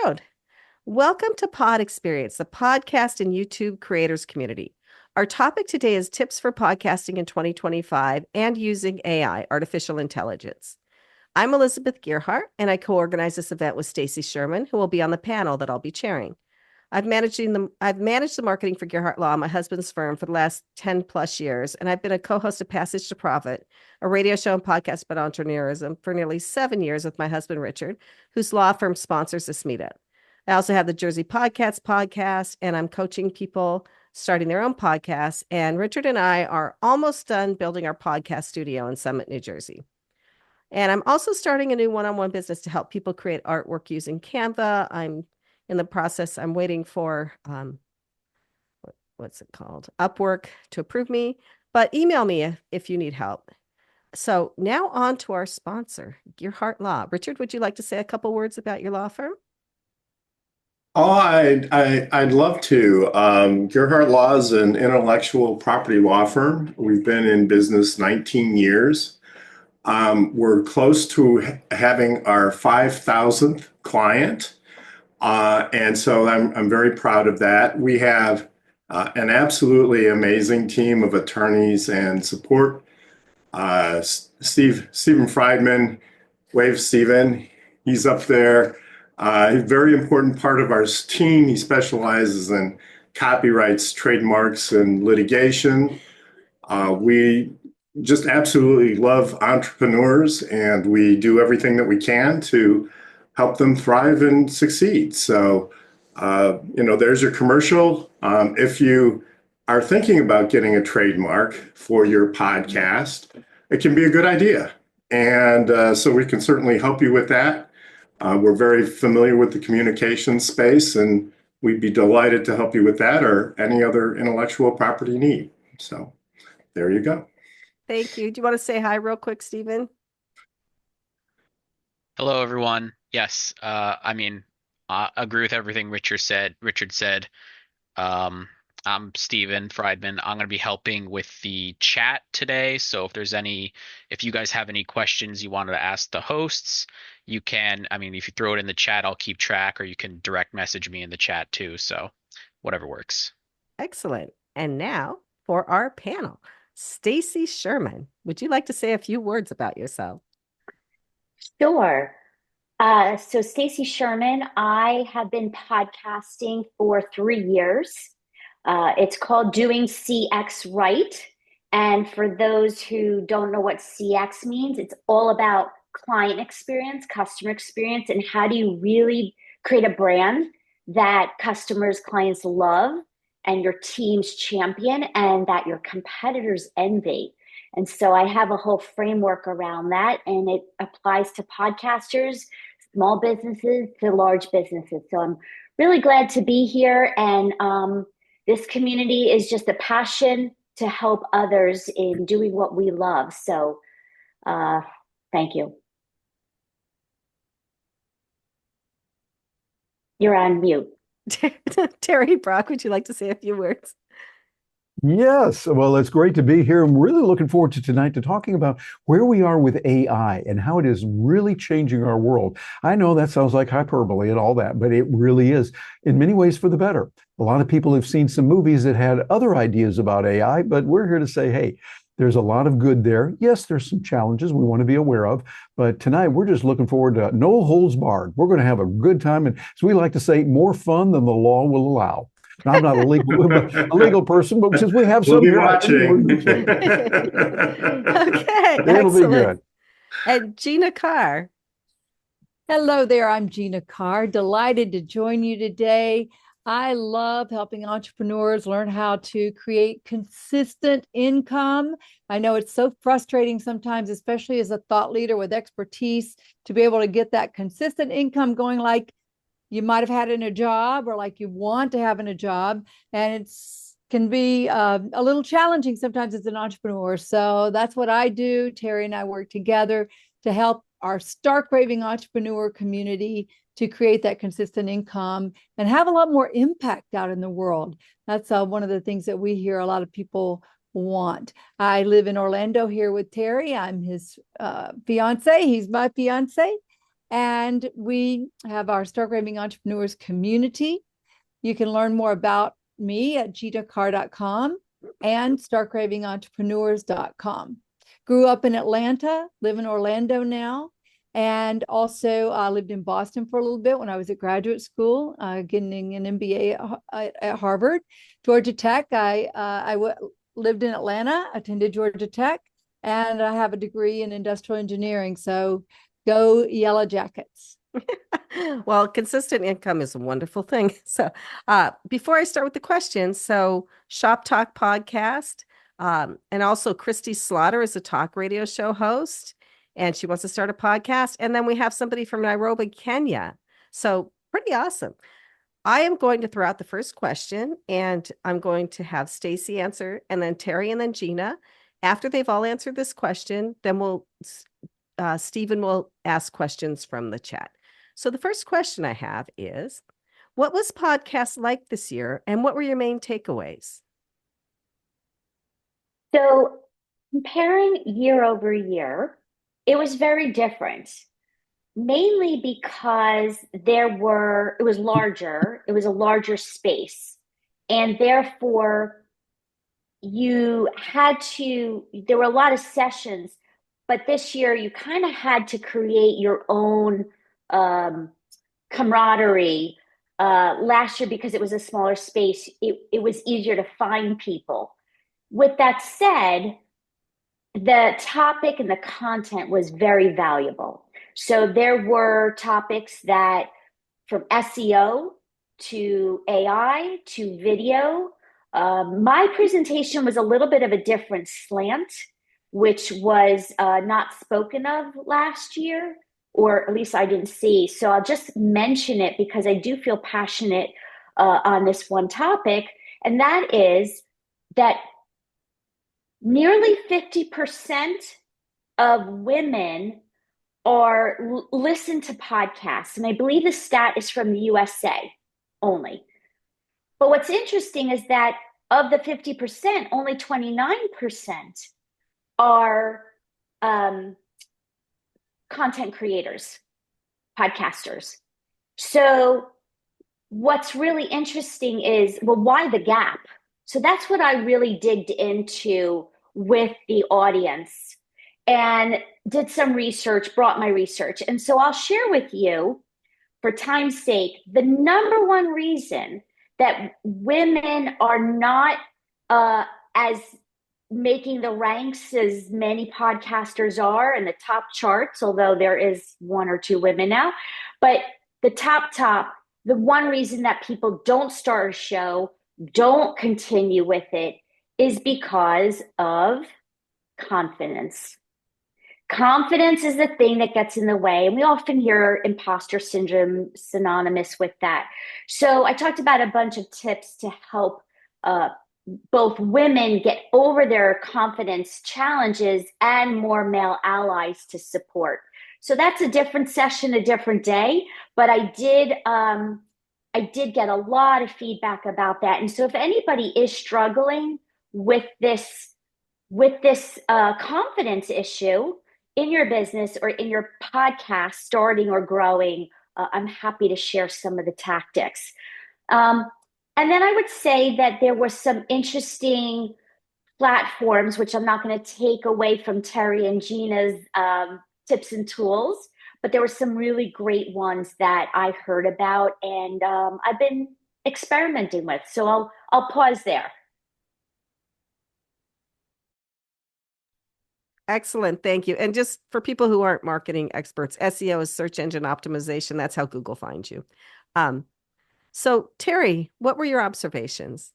road. Welcome to Pod Experience, the podcast and YouTube creators community. Our topic today is tips for podcasting in 2025 and using AI, artificial intelligence. I'm Elizabeth Gearhart, and I co-organize this event with Stacy Sherman, who will be on the panel that I'll be chairing. I've managed the marketing for Gearhart Law, my husband's firm, for the last 10 plus years, and I've been a co-host of Passage to Profit, a radio show and podcast about entrepreneurism, for nearly 7 years with my husband, Richard, whose law firm sponsors this meetup. I also have the Jersey podcast, and I'm coaching people starting their own podcasts. And Richard and I are almost done building our podcast studio in Summit, New Jersey. And I'm also starting a new one-on-one business to help people create artwork using Canva. I'm in the process. I'm waiting for, what's it called? Upwork to approve me, but email me if you need help. So now on to our sponsor, Gearhart Law. Richard, would you like to say a couple words about your law firm? Oh, I'd love to. Gerhardt Law is an intellectual property law firm. We've been in business 19 years. We're close to having our 5,000th client. And so I'm very proud of that. We have an absolutely amazing team of attorneys and support. Stephen Friedman, wave Stephen, he's up there. A very important part of our team. He specializes in copyrights, trademarks, and litigation. We just absolutely love entrepreneurs, and we do everything that we can to help them thrive and succeed. So, there's your commercial. If you are thinking about getting a trademark for your podcast, it can be a good idea. And so we can certainly help you with that. We're very familiar with the communication space, and we'd be delighted to help you with that or any other intellectual property need. So there you go. Thank you. Do you want to say hi real quick, Stephen? Hello, everyone. Yes, I agree with everything Richard said. I'm Steven Friedman. I'm going to be helping with the chat today. So if you guys have any questions you wanted to ask the hosts, you can, if you throw it in the chat, I'll keep track, or you can direct message me in the chat too. So whatever works. Excellent. And now for our panel, Stacy Sherman. Would you like to say a few words about yourself? Sure. So Stacy Sherman, I have been podcasting for 3 years. It's called Doing CX Right. And for those who don't know what CX means, it's all about client experience, customer experience, and how do you really create a brand that customers, clients love and your team's champion and that your competitors envy. And so I have a whole framework around that, and it applies to podcasters, small businesses to large businesses. So I'm really glad to be here. And this community is just a passion to help others in doing what we love. So thank you. You're on mute. Terry Brock, would you like to say a few words? Yes, well, it's great to be here. I'm really looking forward to tonight to talking about where we are with AI and how it is really changing our world. I know that sounds like hyperbole and all that, but it really is in many ways for the better. A lot of people have seen some movies that had other ideas about AI, but we're here to say, hey, there's a lot of good there. Yes, there's some challenges we want to be aware of, but tonight we're just looking forward to no holds barred. We're going to have a good time, and as we like to say, more fun than the law will allow. I'm not a legal person, but since we have some here, watching. Okay, it'll be good. And Gina Carr. Hello there, I'm Gina Carr. Delighted to join you today. I love helping entrepreneurs learn how to create consistent income. I know it's so frustrating sometimes, especially as a thought leader with expertise, to be able to get that consistent income going like you might have had in a job or like you want to have in a job. And can be a little challenging sometimes as an entrepreneur. So that's what I do. Terry and I work together to help our star-craving entrepreneur community to create that consistent income and have a lot more impact out in the world. That's one of the things that we hear a lot of people want. I live in Orlando here with Terry. I'm his fiance. He's my fiance. And we have our Star Craving Entrepreneurs community. You can learn more about me at ginacar.com and starcravingentrepreneurs.com. Grew up in Atlanta, live in Orlando now, and also lived in Boston for a little bit when I was at graduate school, getting an MBA at Harvard. Georgia Tech, lived in Atlanta, attended Georgia Tech, and I have a degree in industrial engineering. So go Yellow Jackets. Well, consistent income is a wonderful thing. So before I start with the questions, so Shop Talk Podcast, and also Christy Slaughter is a talk radio show host, and she wants to start a podcast. And then we have somebody from Nairobi, Kenya. So pretty awesome. I am going to throw out the first question, and I'm going to have Stacy answer, and then Terry, and then Gina. After they've all answered this question, then Stephen will ask questions from the chat. So the first question I have is, what was podcast like this year, and what were your main takeaways? So comparing year over year, it was very different, mainly because it was larger, it was a larger space, and therefore there were a lot of sessions, but this year you kind of had to create your own camaraderie. Last year, because it was a smaller space, it was easier to find people. With that said, the topic and the content was very valuable. So there were topics that, from SEO to AI to video. My presentation was a little bit of a different slant, which was not spoken of last year, or at least I didn't see. So I'll just mention it because I do feel passionate on this one topic, and that is that nearly 50% of women listen to podcasts, and I believe the stat is from the USA only. But what's interesting is that of the 50%, only 29% are content creators, podcasters. So what's really interesting is, well, why the gap? So that's what I really digged into with the audience and did some research, brought my research. And so I'll share with you, for time's sake, the number one reason that women are not as making the ranks as many podcasters are in the top charts, although there is one or two women now. But the the one reason that people don't start a show, don't continue with it, is because of confidence. Confidence is the thing that gets in the way. And we often hear imposter syndrome synonymous with that. So I talked about a bunch of tips to help both women get over their confidence challenges and more male allies to support. So that's a different session, a different day. But I did get a lot of feedback about that. And so if anybody is struggling with this confidence issue in your business or in your podcast, starting or growing, I'm happy to share some of the tactics. And then I would say that there were some interesting platforms, which I'm not going to take away from Terry and Gina's tips and tools, but there were some really great ones that I heard about and I've been experimenting with. So I'll pause there. Excellent. Thank you. And just for people who aren't marketing experts, SEO is search engine optimization. That's how Google finds you. So Terry, what were your observations?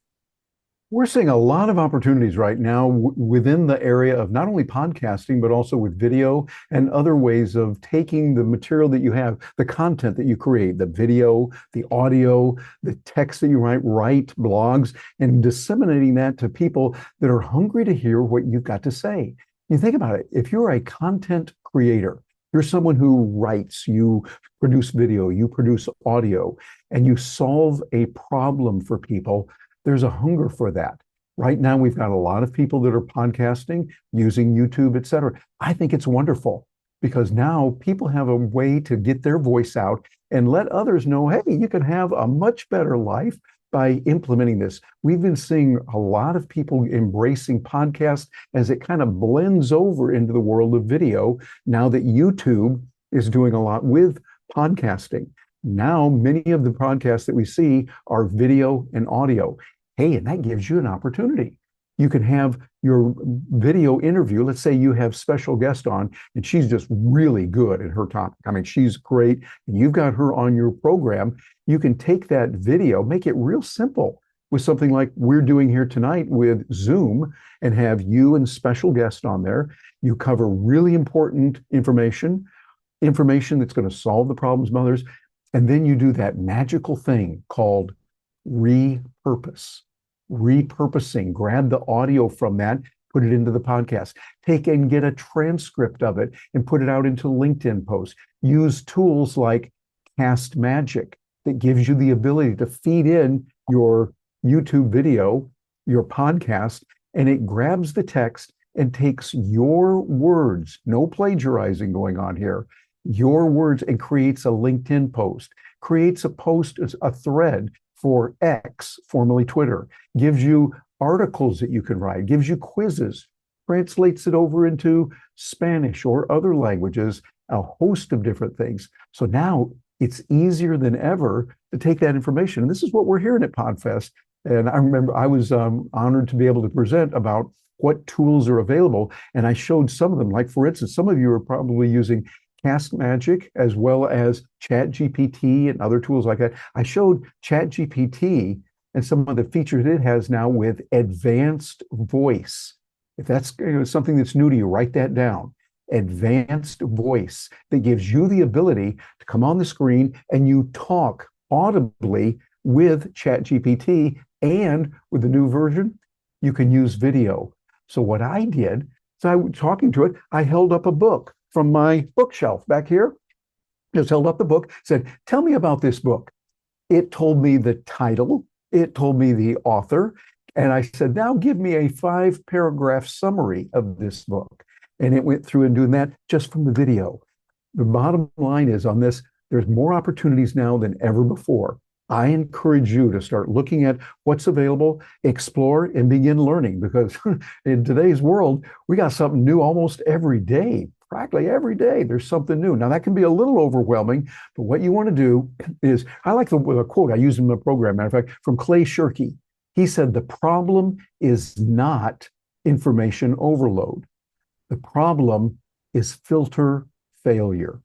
We're seeing a lot of opportunities right now within the area of not only podcasting, but also with video and other ways of taking the material that you have, the content that you create, the video, the audio, the text that you write blogs, and disseminating that to people that are hungry to hear what you've got to say. You think about it, if you're a content creator, you're someone who writes, you produce video, you produce audio, and you solve a problem for people, there's a hunger for that. Right now, we've got a lot of people that are podcasting, using YouTube, et cetera. I think it's wonderful. because now people have a way to get their voice out and let others know, hey, you can have a much better life by implementing this. We've been seeing a lot of people embracing podcasts as it kind of blends over into the world of video now that YouTube is doing a lot with podcasting. Now, many of the podcasts that we see are video and audio. Hey, and that gives you an opportunity. You can have your video interview. Let's say you have special guest on, and she's just really good at her topic. I mean, she's great, and you've got her on your program. You can take that video, make it real simple with something like we're doing here tonight with Zoom, and have you and special guest on there. You cover really important information that's going to solve the problems of others. And then you do that magical thing called repurpose. Repurposing, grab the audio from that, put it into the podcast, take and get a transcript of it and put it out into LinkedIn posts. Use tools like Cast Magic that gives you the ability to feed in your YouTube video, your podcast, and it grabs the text and takes your words, no plagiarizing going on here, your words, and creates a LinkedIn post, creates a post, a thread for X, formerly Twitter, gives you articles that you can write, gives you quizzes, translates it over into Spanish or other languages, a host of different things. So now it's easier than ever to take that information. And this is what we're hearing at Podfest. And I remember I was honored to be able to present about what tools are available. And I showed some of them, like for instance, some of you are probably using Cast Magic as well as Chat GPT and other tools like that. I showed Chat GPT and some of the features it has now with advanced voice. If that's something that's new to you, write that down. Advanced voice that gives you the ability to come on the screen and you talk audibly with Chat GPT, and with the new version, you can use video. So what I did, so I was talking to it, I held up a book from my bookshelf back here, just held up the book, said, tell me about this book. It told me the title, it told me the author, and I said, now give me a 5-paragraph summary of this book. And it went through and doing that just from the video. The bottom line is on this, there's more opportunities now than ever before. I encourage you to start looking at what's available, explore, and begin learning, because in today's world, we got something new almost every day. Practically every day, there's something new. Now, that can be a little overwhelming, but what you want to do is, I like the quote I used in the program, matter of fact, from Clay Shirky. He said, the problem is not information overload. The problem is filter failure.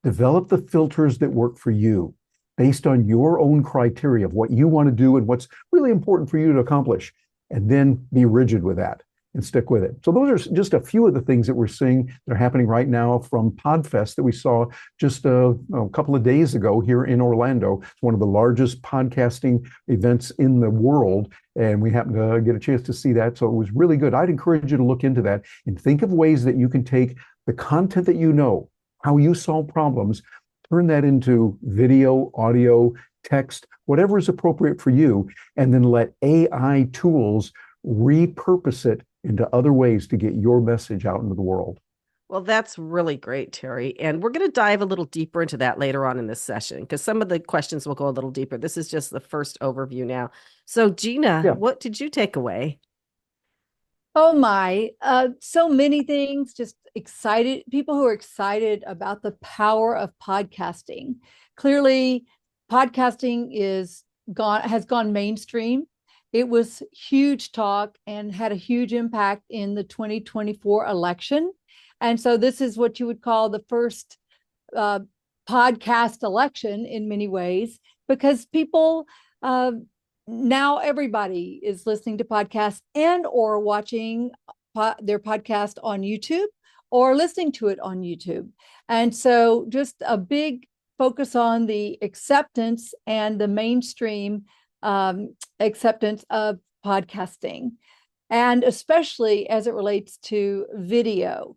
Develop the filters that work for you based on your own criteria of what you want to do and what's really important for you to accomplish, and then be rigid with that and stick with it. So those are just a few of the things that we're seeing that are happening right now from Podfest that we saw just a couple of days ago here in Orlando. It's one of the largest podcasting events in the world, and we happened to get a chance to see that. So it was really good. I'd encourage you to look into that and think of ways that you can take the content that you know, how you solve problems, turn that into video, audio, text, whatever is appropriate for you, and then let AI tools repurpose it into other ways to get your message out into the world. Well, that's really great, Terry. And we're going to dive a little deeper into that later on in this session, because some of the questions will go a little deeper. This is just the first overview now. So, Gina, what did you take away? Oh my, so many things, just excited, people who are excited about the power of podcasting. Clearly, podcasting has gone mainstream. It was huge talk and had a huge impact in the 2024 election. And so this is what you would call the first podcast election in many ways, because people, now everybody is listening to podcasts and or watching their podcast on YouTube or listening to it on YouTube. And so just a big focus on the acceptance and the mainstream acceptance of podcasting, and especially as it relates to video.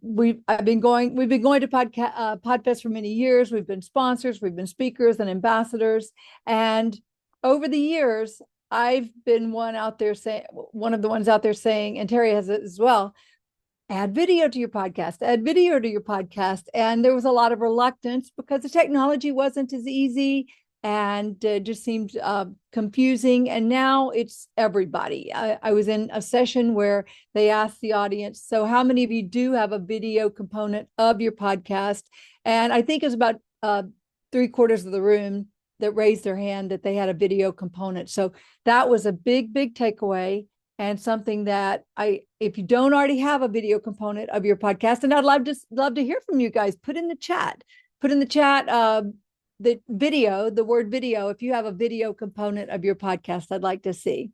We've been going to Podfest for many years. We've been sponsors, we've been speakers and ambassadors, and over the years, I've been one of the ones out there saying, and Terry has it as well, add video to your podcast, add video to your podcast. And there was a lot of reluctance because the technology wasn't as easy and just seemed confusing. And now it's everybody. I was in a session where they asked the audience, so how many of you do have a video component of your podcast? And I think it was about 3/4 of the room that raised their hand that they had a video component. So that was a big, big takeaway, and something that if you don't already have a video component of your podcast, and I'd love to hear from you guys, put in the chat the video, the word video, if you have a video component of your podcast, I'd like to see.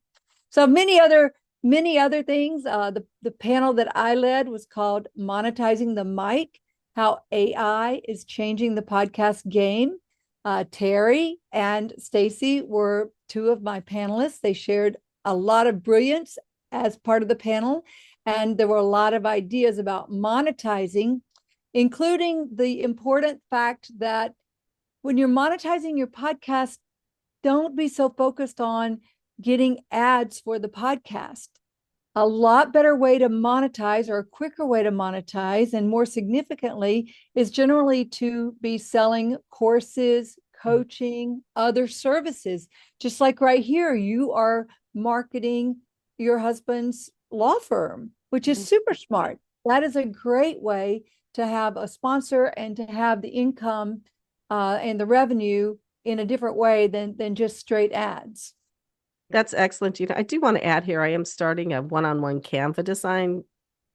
So many other things. The panel that I led was called Monetizing the Mic, how AI is changing the podcast game. Terry and Stacy were two of my panelists. They shared a lot of brilliance as part of the panel, and there were a lot of ideas about monetizing, including the important fact that when you're monetizing your podcast, don't be so focused on getting ads for the podcast. A lot better way to monetize, or a quicker way to monetize, and more significantly, is generally to be selling courses, coaching, other services. Just like right here, you are marketing your husband's law firm, which is super smart. That is a great way to have a sponsor and to have the income and the revenue in a different way than just straight ads. That's excellent, Gina. I do want to add here, I am starting a one-on-one Canva design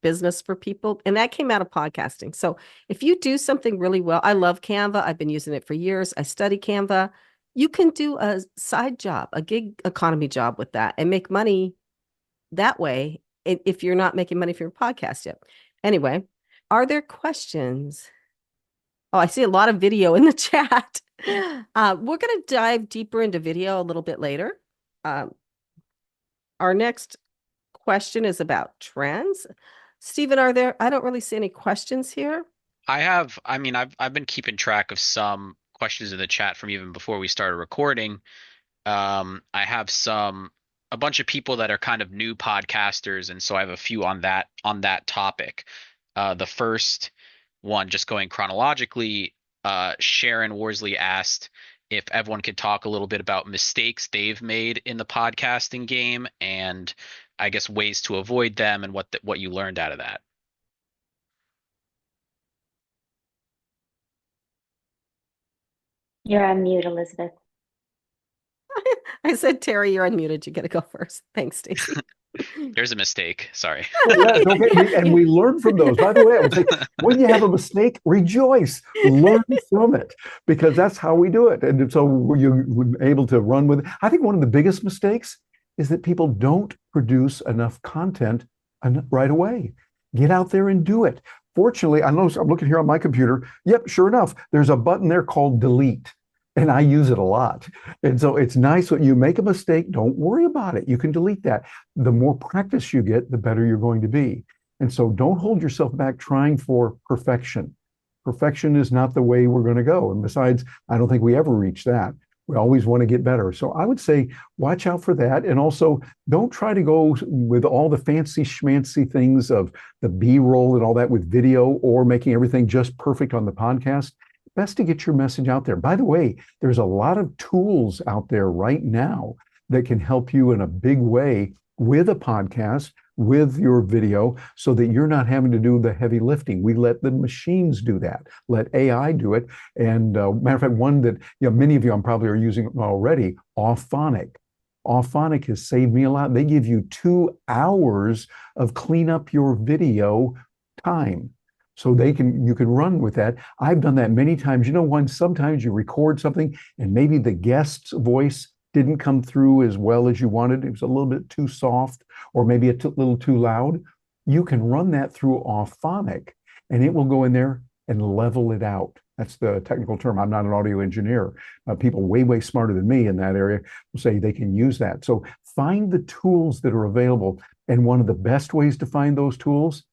business for people, and that came out of podcasting. So if you do something really well, I love Canva. I've been using it for years. I study Canva. You can do a side job, a gig economy job with that and make money that way if you're not making money for your podcast yet. Anyway, are there questions? Oh, I see a lot of video in the chat. We're going to dive deeper into video a little bit later. Our next question is about trends. Stephen, I don't really see any questions here. I've been keeping track of some questions in the chat from even before we started recording. I have a bunch of people that are kind of new podcasters, and so I have a few on that topic. The first one, just going chronologically, Sharon Worsley asked if everyone could talk a little bit about mistakes they've made in the podcasting game, and I guess ways to avoid them, and what you learned out of that. You're on mute, Elizabeth. I said, Terry, you're unmuted. You got to go first. Thanks, Stacey. There's a mistake. Sorry. Yeah, it's okay. And we learn from those. By the way, I would say, when you have a mistake, rejoice, learn from it, because that's how we do it. And so you're able to run with it. I think one of the biggest mistakes is that people don't produce enough content right away. Get out there and do it. Fortunately, I'm looking here on my computer. Yep, sure enough, there's a button there called delete. And I use it a lot. And so it's nice when you make a mistake, don't worry about it. You can delete that. The more practice you get, the better you're going to be. And so don't hold yourself back trying for perfection. Perfection is not the way we're going to go. And besides, I don't think we ever reach that. We always want to get better. So I would say, watch out for that. And also, don't try to go with all the fancy schmancy things of the B-roll and all that with video, or making everything just perfect on the podcast. Best to get your message out there. By the way, there's a lot of tools out there right now that can help you in a big way with a podcast, with your video, so that you're not having to do the heavy lifting. We let the machines do that. Let AI do it. And matter of fact, one that many of you probably are using already, Auphonic. Auphonic has saved me a lot. They give you 2 hours of clean up your video time. So you can run with that. I've done that many times. Sometimes you record something and maybe the guest's voice didn't come through as well as you wanted. It was a little bit too soft, or maybe a little too loud. You can run that through Auphonic, and it will go in there and level it out. That's the technical term. I'm not an audio engineer. People way, way smarter than me in that area will say they can use that. So find the tools that are available. And one of the best ways to find those tools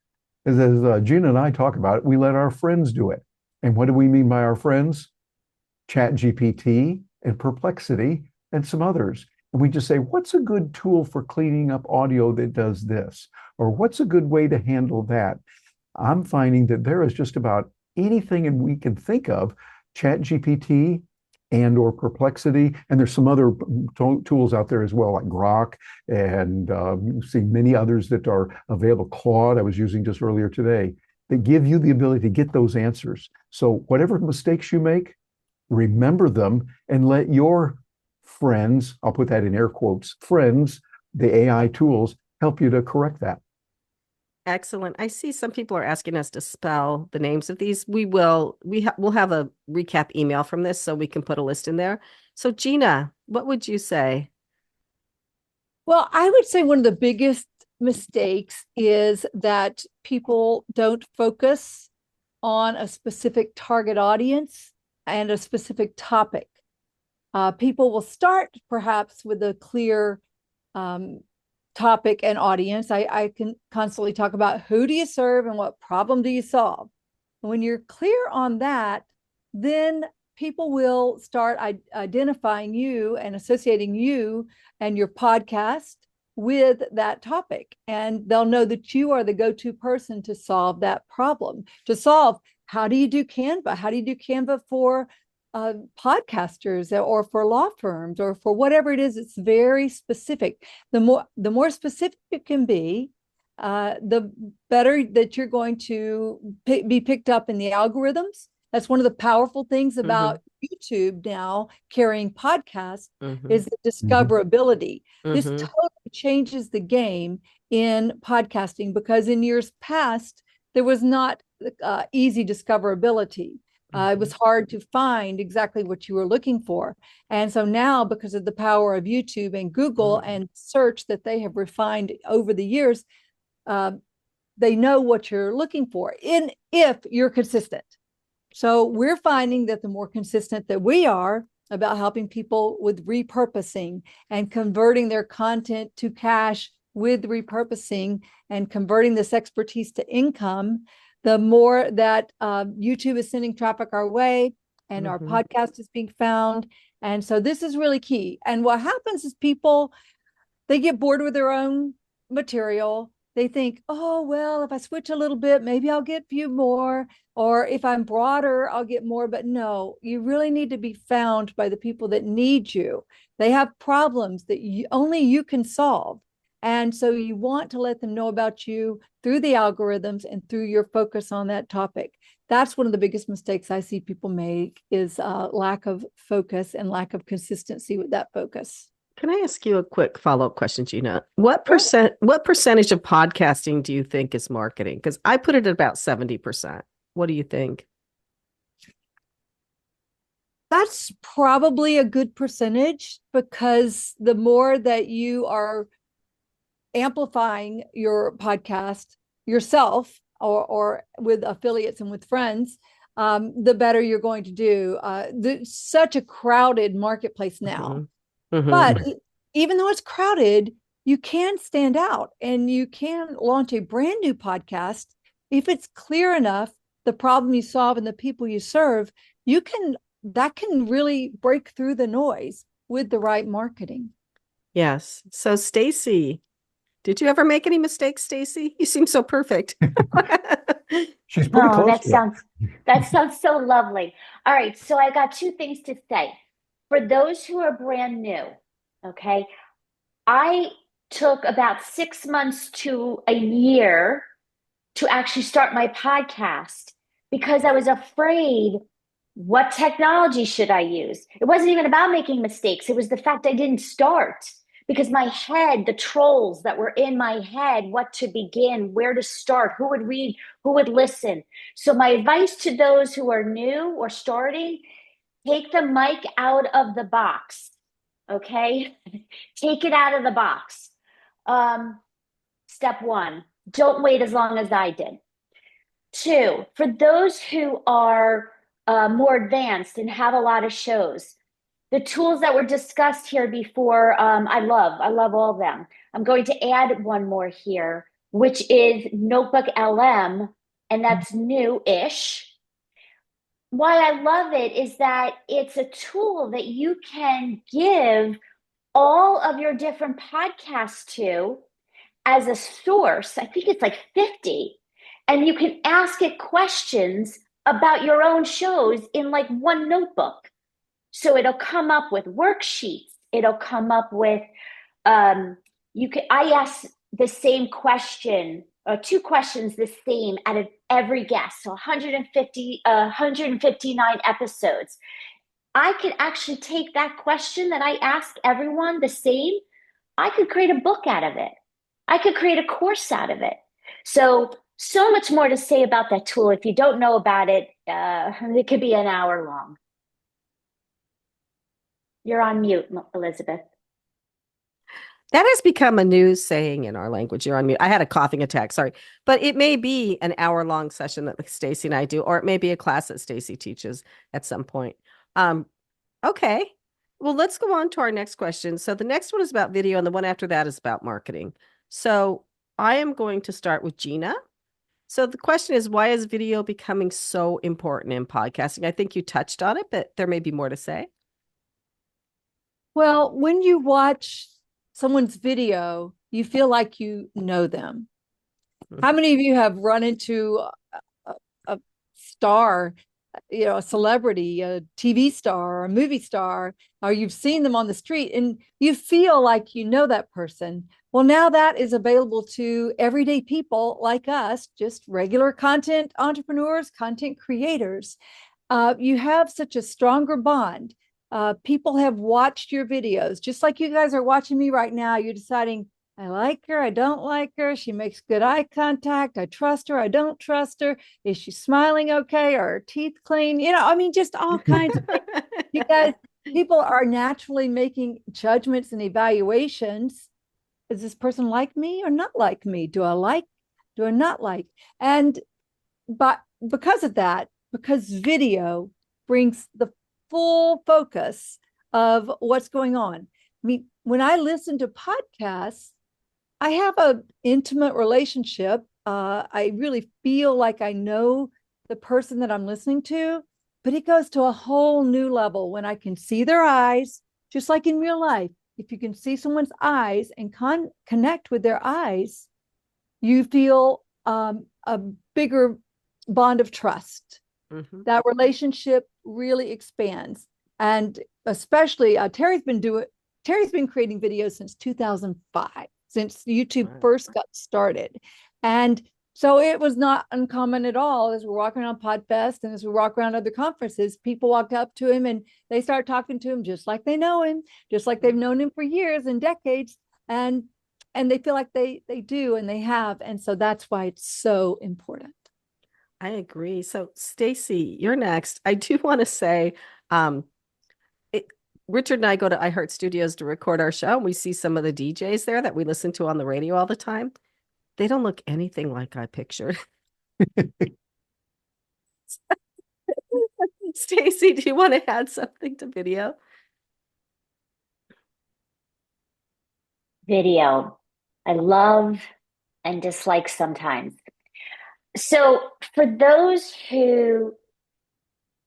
is, as Gina and I talk about it, we let our friends do it. And what do we mean by our friends? Chat GPT and Perplexity and some others. And we just say, what's a good tool for cleaning up audio that does this? Or what's a good way to handle that? I'm finding that there is just about anything and we can think of, Chat GPT and or Perplexity, and there's some other tools out there as well, like Grok, and you see many others that are available. Claude, I was using just earlier today, that give you the ability to get those answers. So whatever mistakes you make, remember them and let your friends, I'll put that in air quotes, friends, the AI tools, help you to correct that. Excellent. I see some people are asking us to spell the names of these. We'll have a recap email from this so we can put a list in there. So Gina, what would you say? Well, I would say one of the biggest mistakes is that people don't focus on a specific target audience and a specific topic. People will start perhaps with a clear topic and audience. I can constantly talk about who do you serve and what problem do you solve. When you're clear on that, then people will start identifying you and associating you and your podcast with that topic. And they'll know that you are the go-to person to solve that problem. To solve, how do you do Canva? How do you do Canva for podcasters or for law firms or for whatever it is? It's very specific. The more specific it can be, the better that you're going to be picked up in the algorithms. That's one of the powerful things about YouTube now carrying podcasts is the discoverability. This totally changes the game in podcasting, because in years past, there was not easy discoverability. It was hard to find exactly what you were looking for. And so now, because of the power of YouTube and Google and search that they have refined over the years, they know what you're looking for if you're consistent. So we're finding that the more consistent that we are about helping people with repurposing and converting their content to cash with repurposing and converting this expertise to income, the more that YouTube is sending traffic our way and our podcast is being found. And so this is really key. And what happens is people, they get bored with their own material. They think, oh, well, if I switch a little bit, maybe I'll get a few more. Or if I'm broader, I'll get more. But no, you really need to be found by the people that need you. They have problems that only you can solve. And so you want to let them know about you through the algorithms and through your focus on that topic. That's one of the biggest mistakes I see people make, is lack of focus and lack of consistency with that focus. Can I ask you a quick follow-up question, Gina? What percentage of podcasting do you think is marketing? Because I put it at about 70%. What do you think? That's probably a good percentage, because the more that you are amplifying your podcast yourself or with affiliates and with friends, the better you're going to do. There's such a crowded marketplace now. But even though it's crowded, you can stand out and you can launch a brand new podcast. If it's clear enough, the problem you solve and the people you serve, that can really break through the noise with the right marketing. Yes. So Stacy, did you ever make any mistakes, Stacy? You seem so perfect. She's pretty close. That sounds so lovely. All right. So I got two things to say. For those who are brand new, okay, I took about 6 months to a year to actually start my podcast, because I was afraid, what technology should I use? It wasn't even about making mistakes. It was the fact I didn't start, because my head, the trolls that were in my head, what to begin, where to start, who would read, who would listen. So my advice to those who are new or starting, take the mic out of the box, okay? Take it out of the box. Step one, don't wait as long as I did. Two, for those who are more advanced and have a lot of shows, the tools that were discussed here before, I love all of them. I'm going to add one more here, which is Notebook LM, and that's new-ish. Why I love it is that it's a tool that you can give all of your different podcasts to as a source. I think it's like 50. And you can ask it questions about your own shows in like one notebook. So it'll come up with worksheets. It'll come up with I ask the same question or two questions the same out of every guest. So 159 episodes. I could actually take that question that I ask everyone the same. I could create a book out of it. I could create a course out of it. So much more to say about that tool. If you don't know about it, it could be an hour long. You're on mute, Elizabeth. That has become a new saying in our language. You're on mute. I had a coughing attack, sorry. But it may be an hour-long session that Stacy and I do, or it may be a class that Stacy teaches at some point. Okay. Well, let's go on to our next question. So the next one is about video, and the one after that is about marketing. So I am going to start with Gina. So the question is, why is video becoming so important in podcasting? I think you touched on it, but there may be more to say. Well, when you watch someone's video, you feel like you know them. How many of you have run into a star, a celebrity, a TV star, or a movie star, or you've seen them on the street and you feel like you know that person? Well, now that is available to everyday people like us, just regular content entrepreneurs, content creators. You have such a stronger bond. People have watched your videos, just like you guys are watching me right now. You're deciding, I like her, I don't like her. She makes good eye contact. I trust her, I don't trust her. Is she smiling okay? Are her teeth clean? Just all kinds of things. You guys, people are naturally making judgments and evaluations. Is this person like me or not like me? Do I not like? But because of that, because video brings the full focus of what's going on. When I listen to podcasts, I have an intimate relationship. I really feel like I know the person that I'm listening to, but it goes to a whole new level when I can see their eyes, just like in real life. If you can see someone's eyes and connect with their eyes, you feel a bigger bond of trust. Mm-hmm. That relationship really expands. And especially Terry's been creating videos since 2005, since YouTube first got started. And so it was not uncommon at all. As we're walking around Podfest and as we walk around other conferences, people walk up to him and they start talking to him just like they know him, just like they've known him for years and decades. And they feel like they do and they have. And so that's why it's so important. I agree. So Stacy, you're next. I do want to say, Richard and I go to iHeart Studios to record our show. And we see some of the DJs there that we listen to on the radio all the time. They don't look anything like I pictured. Stacy, do you want to add something to video? Video. I love and dislike sometimes. So for those who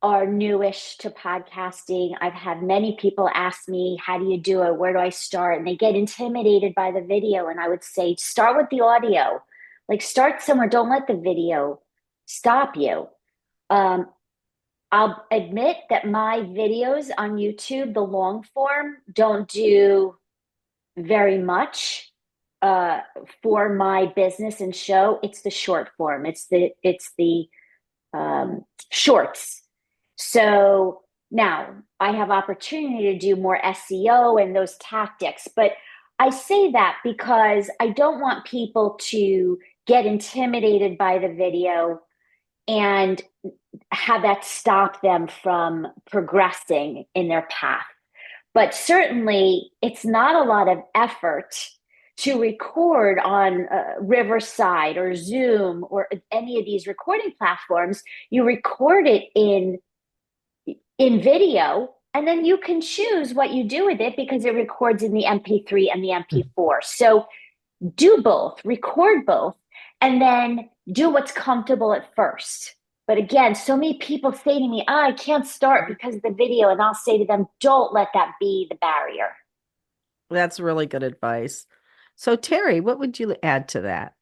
are newish to podcasting, I've had many people ask me, how do you do it? Where do I start? And they get intimidated by the video. And I would say, start with the audio. Like, start somewhere. Don't let the video stop you. I'll admit that my videos on YouTube, the long form, don't do very much for my business and show. It's the short form. It's the shorts. So now I have opportunity to do more SEO and those tactics, but I say that because I don't want people to get intimidated by the video and have that stop them from progressing in their path. But certainly it's not a lot of effort to record on Riverside or Zoom or any of these recording platforms. You record it in video, and then you can choose what you do with it because it records in the MP3 and the MP4. So do both, record both, and then do what's comfortable at first. But again, so many people say to me, I can't start because of the video. And I'll say to them, don't let that be the barrier. That's really good advice. So Terry, what would you add to that?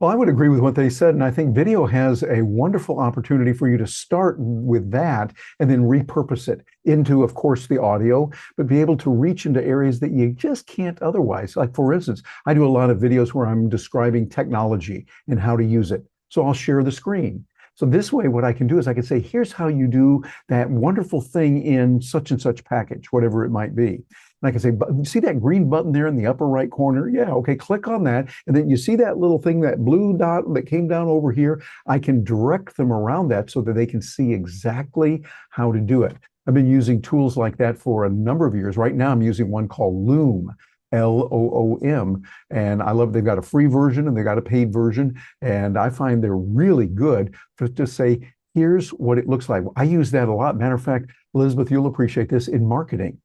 Well, I would agree with what they said. And I think video has a wonderful opportunity for you to start with that and then repurpose it into, of course, the audio, but be able to reach into areas that you just can't otherwise. Like, for instance, I do a lot of videos where I'm describing technology and how to use it. So I'll share the screen. So this way, what I can do is I can say, here's how you do that wonderful thing in such and such package, whatever it might be. And I can say, see that green button there in the upper right corner? Yeah, okay, click on that. And then you see that little thing, that blue dot that came down over here. I can direct them around that so that they can see exactly how to do it. I've been using tools like that for a number of years. Right now, I'm using one called Loom. Loom. And I love, they've got a free version and they've got a paid version. And I find they're really good to say, here's what it looks like. I use that a lot. Matter of fact, Elizabeth, you'll appreciate this in marketing.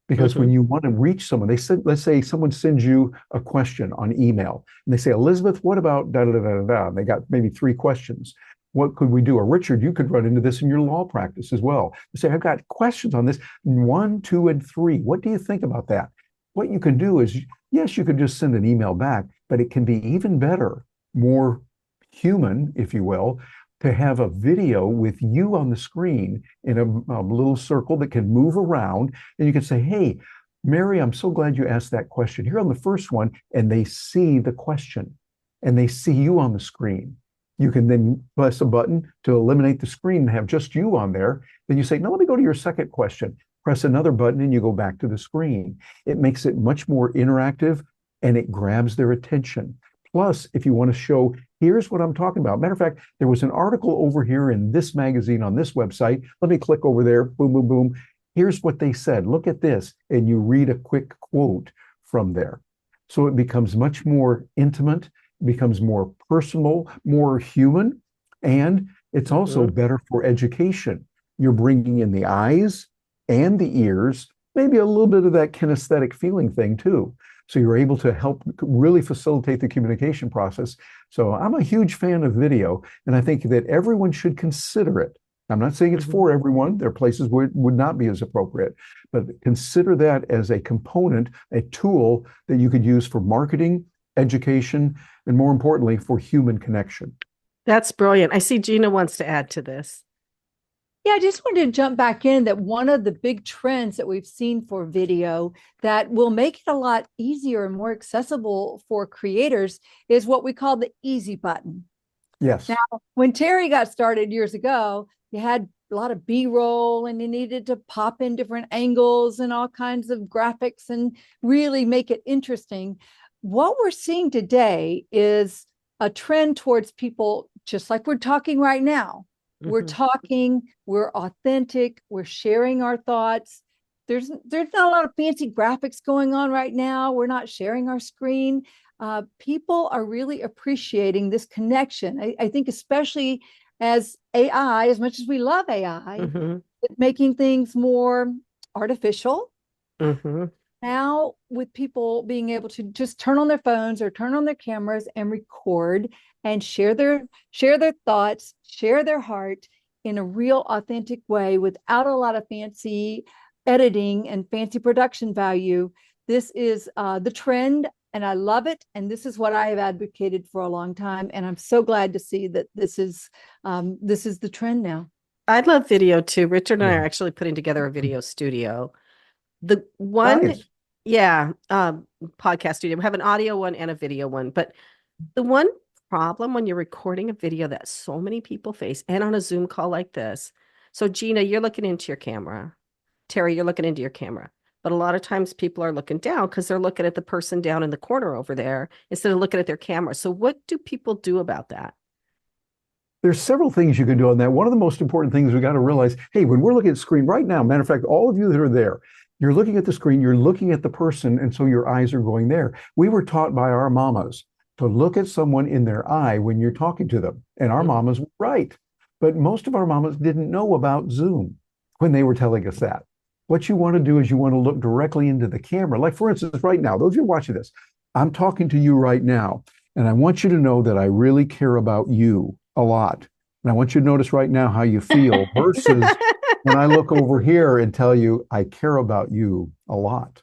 Because when you want to reach someone, they said, let's say someone sends you a question on email and they say, Elizabeth, what about da da da da da? And they got maybe 3 questions. What could we do? Or Richard, you could run into this in your law practice as well. You say, I've got questions on this 1, 2, and 3. What do you think about that? What you can do is, yes, you could just send an email back, but it can be even better, more human, if you will, to have a video with you on the screen in a little circle that can move around. And you can say, hey, Mary, I'm so glad you asked that question. Here on the first one, and they see the question and they see you on the screen. You can then press a button to eliminate the screen and have just you on there. Then you say, now let me go to your second question. Press another button and you go back to the screen. It makes it much more interactive and it grabs their attention. Plus, if you want to show, here's what I'm talking about. Matter of fact, there was an article over here in this magazine on this website. Let me click over there. Boom, boom, boom. Here's what they said. Look at this. And you read a quick quote from there. So it becomes much more intimate, becomes more personal, more human, and it's also better for education. You're bringing in the eyes and the ears, maybe a little bit of that kinesthetic feeling thing too. So you're able to help really facilitate the communication process. So I'm a huge fan of video, and I think that everyone should consider it. I'm not saying it's for everyone. There are places where it would not be as appropriate, but consider that as a component, a tool that you could use for marketing, education, and more importantly, for human connection. That's brilliant. I see Gina wants to add to this. Yeah, I just wanted to jump back in that one of the big trends that we've seen for video that will make it a lot easier and more accessible for creators is what we call the easy button. Yes. Now, when Terry got started years ago, you had a lot of B-roll and you needed to pop in different angles and all kinds of graphics and really make it interesting. What we're seeing today is a trend towards people, just like we're talking right now. We're talking, we're authentic, we're sharing our thoughts. There's not a lot of fancy graphics going on right now. We're not sharing our screen. People are really appreciating this connection. I think especially as AI, as much as we love AI, it's making things more artificial. Now, with people being able to just turn on their phones or turn on their cameras and record and share their thoughts, share their heart in a real authentic way without a lot of fancy editing and fancy production value. This is the trend, and I love it. And this is what I have advocated for a long time. And I'm so glad to see that this is the trend now. I love video too. Richard and I are actually putting together a video studio. The one, podcast studio. We have an audio one and a video one. But the one problem when you're recording a video that so many people face, and on a Zoom call like this. So Gina, you're looking into your camera. Terry, you're looking into your camera. But a lot of times people are looking down because they're looking at the person down in the corner over there instead of looking at their camera. So what do people do about that? There's several things you can do on that. One of the most important things we got to realize, hey, when we're looking at the screen right now, matter of fact, all of you that are there, you're looking at the screen, you're looking at the person, and so your eyes are going there. We were taught by our mamas to look at someone in their eye when you're talking to them. And our mamas were right. But most of our mamas didn't know about Zoom when they were telling us that. What you want to do is you want to look directly into the camera. Like, for instance, right now, those of you watching this, I'm talking to you right now, and I want you to know that I really care about you a lot. And I want you to notice right now how you feel versus when I look over here and tell you I care about you a lot.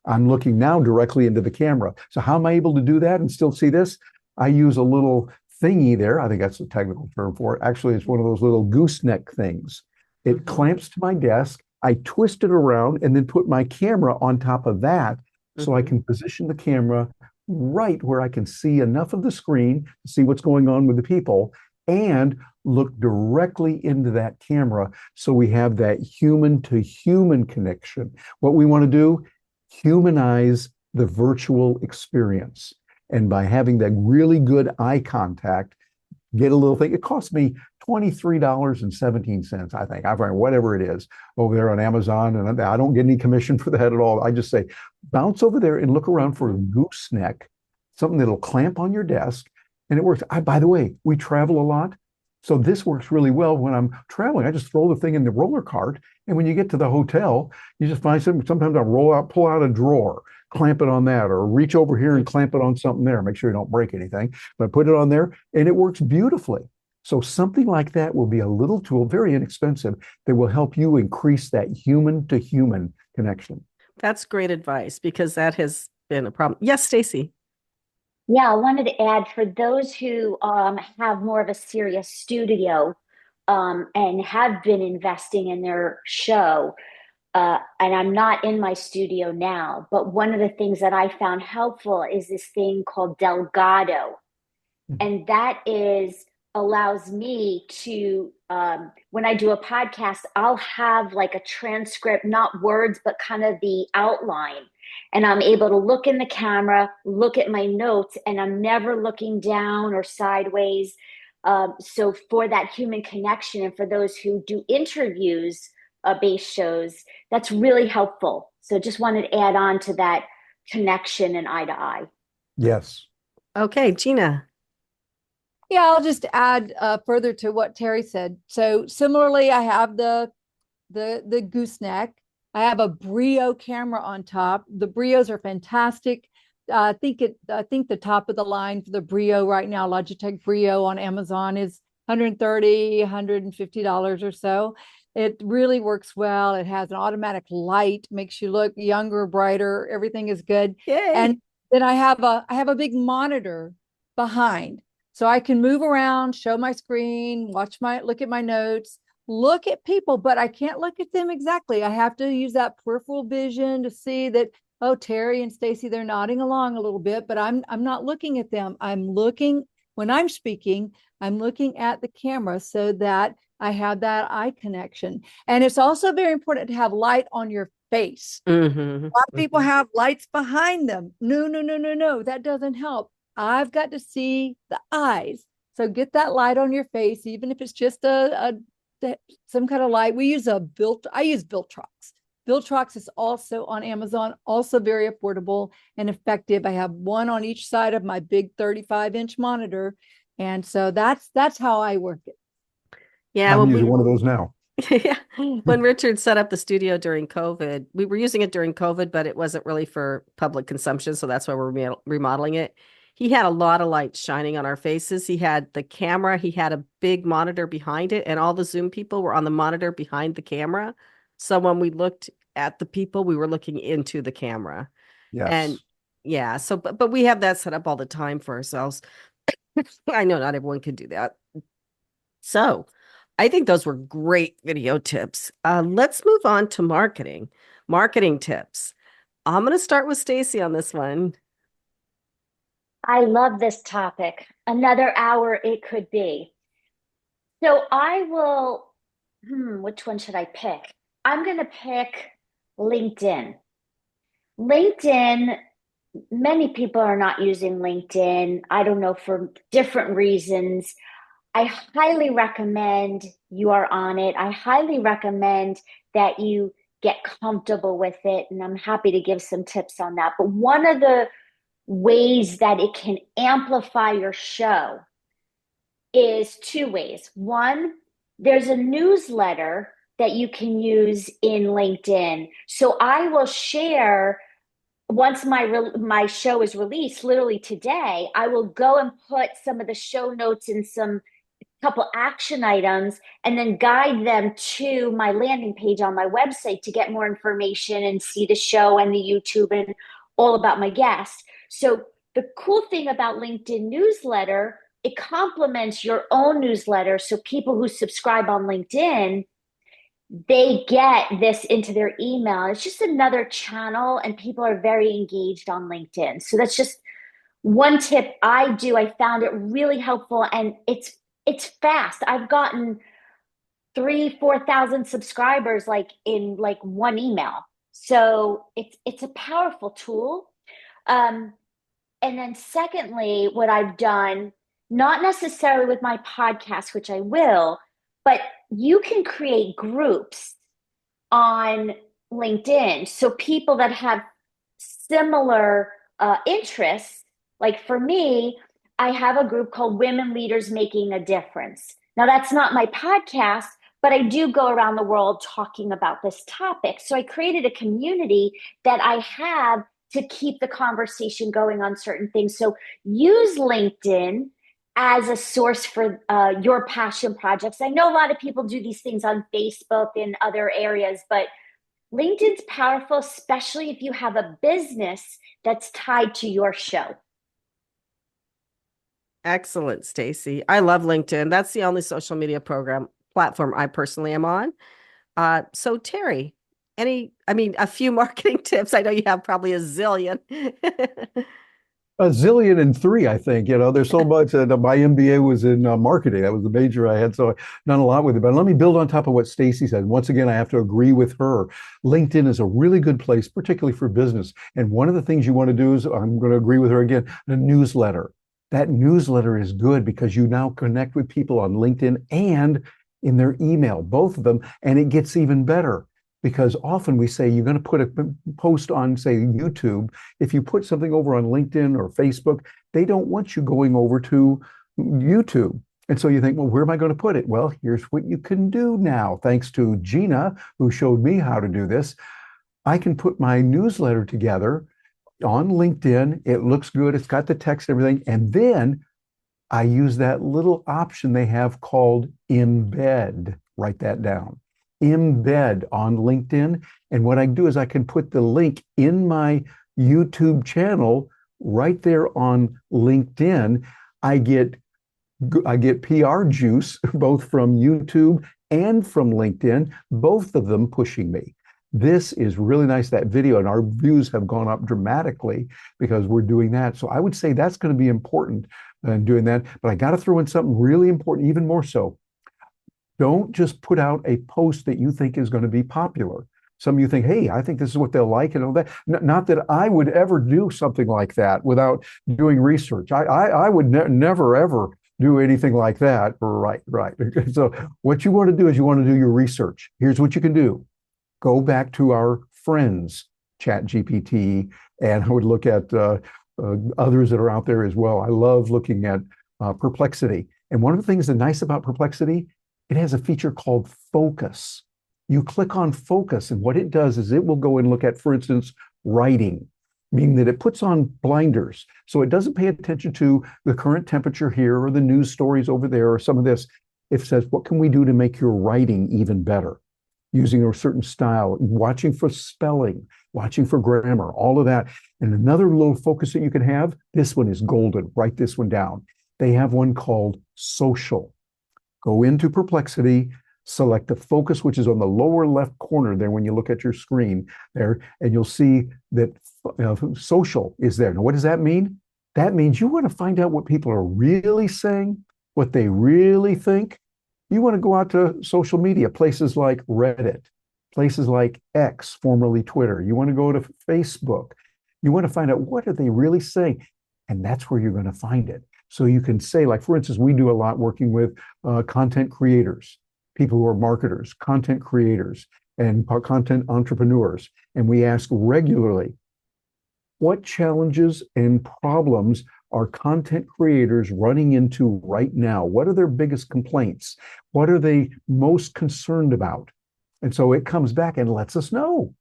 I'm looking now directly into the camera. So how am I able to do that and still see this? I use a little thingy there. I think that's the technical term for it. Actually, it's one of those little gooseneck things. It clamps to my desk. I twist it around and then put my camera on top of that so I can position the camera right where I can see enough of the screen to see what's going on with the people and look directly into that camera so we have that human to human connection. What we want to do, humanize the virtual experience. And by having that really good eye contact, get a little thing. It cost me $23.17, I think. I find whatever it is over there on Amazon, and I don't get any commission for that at all. I just say, bounce over there and look around for a gooseneck, something that'll clamp on your desk, and it works. By the way, we travel a lot, so this works really well when I'm traveling. I just throw the thing in the roller cart, and when you get to the hotel, you just find something. Sometimes I'll pull out a drawer, clamp it on that, or reach over here and clamp it on something there. Make sure you don't break anything, but put it on there, and it works beautifully. So something like that will be a little tool, very inexpensive, that will help you increase that human to human connection. That's great advice because that has been a problem. Yes, Stacy. Yeah, I wanted to add for those who have more of a serious studio and have been investing in their show, and I'm not in my studio now, but one of the things that I found helpful is this thing called Delgado. And that allows me to, when I do a podcast, I'll have like a transcript, not words, but kind of the outline. And I'm able to look in the camera, look at my notes, and I'm never looking down or sideways. So for that human connection and for those who do interviews based shows, that's really helpful. So just wanted to add on to that connection and eye to eye. Yes. Okay, Gina. Yeah, I'll just add further to what Terry said. So similarly, I have the gooseneck. I have a Brio camera on top. The Brios are fantastic. I think the top of the line for the Brio right now, Logitech Brio on Amazon, is $130, $150 or so. It really works well. It has an automatic light, makes you look younger, brighter. Everything is good. Yay. And then I have a big monitor behind. So I can move around, show my screen, look at my notes, look at people, but I can't look at them exactly. I have to use that peripheral vision to see that, oh, Terry and Stacy, they're nodding along a little bit, but I'm not looking at them. When I'm speaking, I'm looking at the camera so that I have that eye connection. And it's also very important to have light on your face. A lot of people have lights behind them. No, that doesn't help. I've got to see the eyes. So get that light on your face, even if it's just some kind of light. I use Viltrox. Viltrox is also on Amazon, also very affordable and effective. I have one on each side of my big 35-inch monitor. And so that's how I work it. Yeah, I'm using one of those now. Yeah. When Richard set up the studio during COVID, we were using it during COVID, but it wasn't really for public consumption. So that's why we're remodeling it. He had a lot of light shining on our faces. He had the camera. He had a big monitor behind it, and all the Zoom people were on the monitor behind the camera. So when we looked at the people, we were looking into the camera. Yes. And yeah, so but we have that set up all the time for ourselves. I know not everyone can do that. So I think those were great video tips. Let's move on to marketing tips. I'm going to start with Stacy on this one. I love this topic. Another hour it could be. So I will, which one should I pick? I'm going to pick LinkedIn. LinkedIn, many people are not using LinkedIn. I don't know, for different reasons. I highly recommend you are on it. I highly recommend that you get comfortable with it. And I'm happy to give some tips on that. But one of the ways that it can amplify your show is two ways. One, there's a newsletter that you can use in LinkedIn. So I will share, once my show is released, literally today, I will go and put some of the show notes in some couple action items and then guide them to my landing page on my website to get more information and see the show and the YouTube and all about my guest. So The cool thing about LinkedIn newsletter, it complements your own newsletter. So people who subscribe on LinkedIn, they get this into their email. It's just another channel, and people are very engaged on LinkedIn. So that's just one tip I do. I found it really helpful, and it's fast. I've gotten 3,000-4,000 subscribers like in like one email. So it's a powerful tool. Um, and then secondly, what I've done, not necessarily with my podcast, which I will, but you can create groups on LinkedIn. So people that have similar interests, like for me, I have a group called Women Leaders Making a Difference. Now, that's not my podcast, but I do go around the world talking about this topic. So I created a community that I have to keep the conversation going on certain things. So use LinkedIn as a source for your passion projects. I know a lot of people do these things on Facebook and other areas, but LinkedIn's powerful, especially if you have a business that's tied to your show. Excellent, Stacy. I love LinkedIn. That's the only social media platform I personally am on. So Terry, a few marketing tips. I know you have probably a zillion. A zillion and three, I think. There's so much. My MBA was in marketing. That was the major I had, so I've done a lot with it. But let me build on top of what Stacy said. Once again, I have to agree with her. LinkedIn is a really good place, particularly for business. And one of the things you want to do is, I'm going to agree with her again, the newsletter. That newsletter is good because you now connect with people on LinkedIn and in their email, both of them, and it gets even better. Because often we say you're going to put a post on, say, YouTube. If you put something over on LinkedIn or Facebook, they don't want you going over to YouTube. And so you think, well, where am I going to put it? Well, here's what you can do now. Thanks to Gina, who showed me how to do this. I can put my newsletter together on LinkedIn. It looks good. It's got the text and everything. And then I use that little option they have called embed. Write that down. Embed on LinkedIn. And what I do is I can put the link in my YouTube channel right there on LinkedIn. I get PR juice both from YouTube and from LinkedIn, both of them pushing me. This is really nice, that video, and our views have gone up dramatically because we're doing that. So I would say that's going to be important in doing that. But I got to throw in something really important, even more so. Don't just put out a post that you think is going to be popular. Some of you think, hey, I think this is what they'll like and all that. Not that I would ever do something like that without doing research. I would never, ever do anything like that. Right. So what you want to do is you want to do your research. Here's what you can do. Go back to our friends, Chat GPT, and I would look at others that are out there as well. I love looking at Perplexity. And one of the things that's nice about Perplexity, it has a feature called focus. You click on focus, and what it does is it will go and look at, for instance, writing, meaning that it puts on blinders. So it doesn't pay attention to the current temperature here or the news stories over there or some of this. It says, what can we do to make your writing even better? Using a certain style, watching for spelling, watching for grammar, all of that. And another little focus that you can have, this one is golden. Write this one down. They have one called social. Go into Perplexity, select the focus, which is on the lower left corner there when you look at your screen there, and you'll see that social is there. Now, what does that mean? That means you want to find out what people are really saying, what they really think. You want to go out to social media, places like Reddit, places like X, formerly Twitter. You want to go to Facebook. You want to find out what are they really saying, and that's where you're going to find it. So you can say, like, for instance, we do a lot working with content creators, people who are marketers, content creators, and content entrepreneurs. And we ask regularly, what challenges and problems are content creators running into right now? What are their biggest complaints? What are they most concerned about? And so it comes back and lets us know.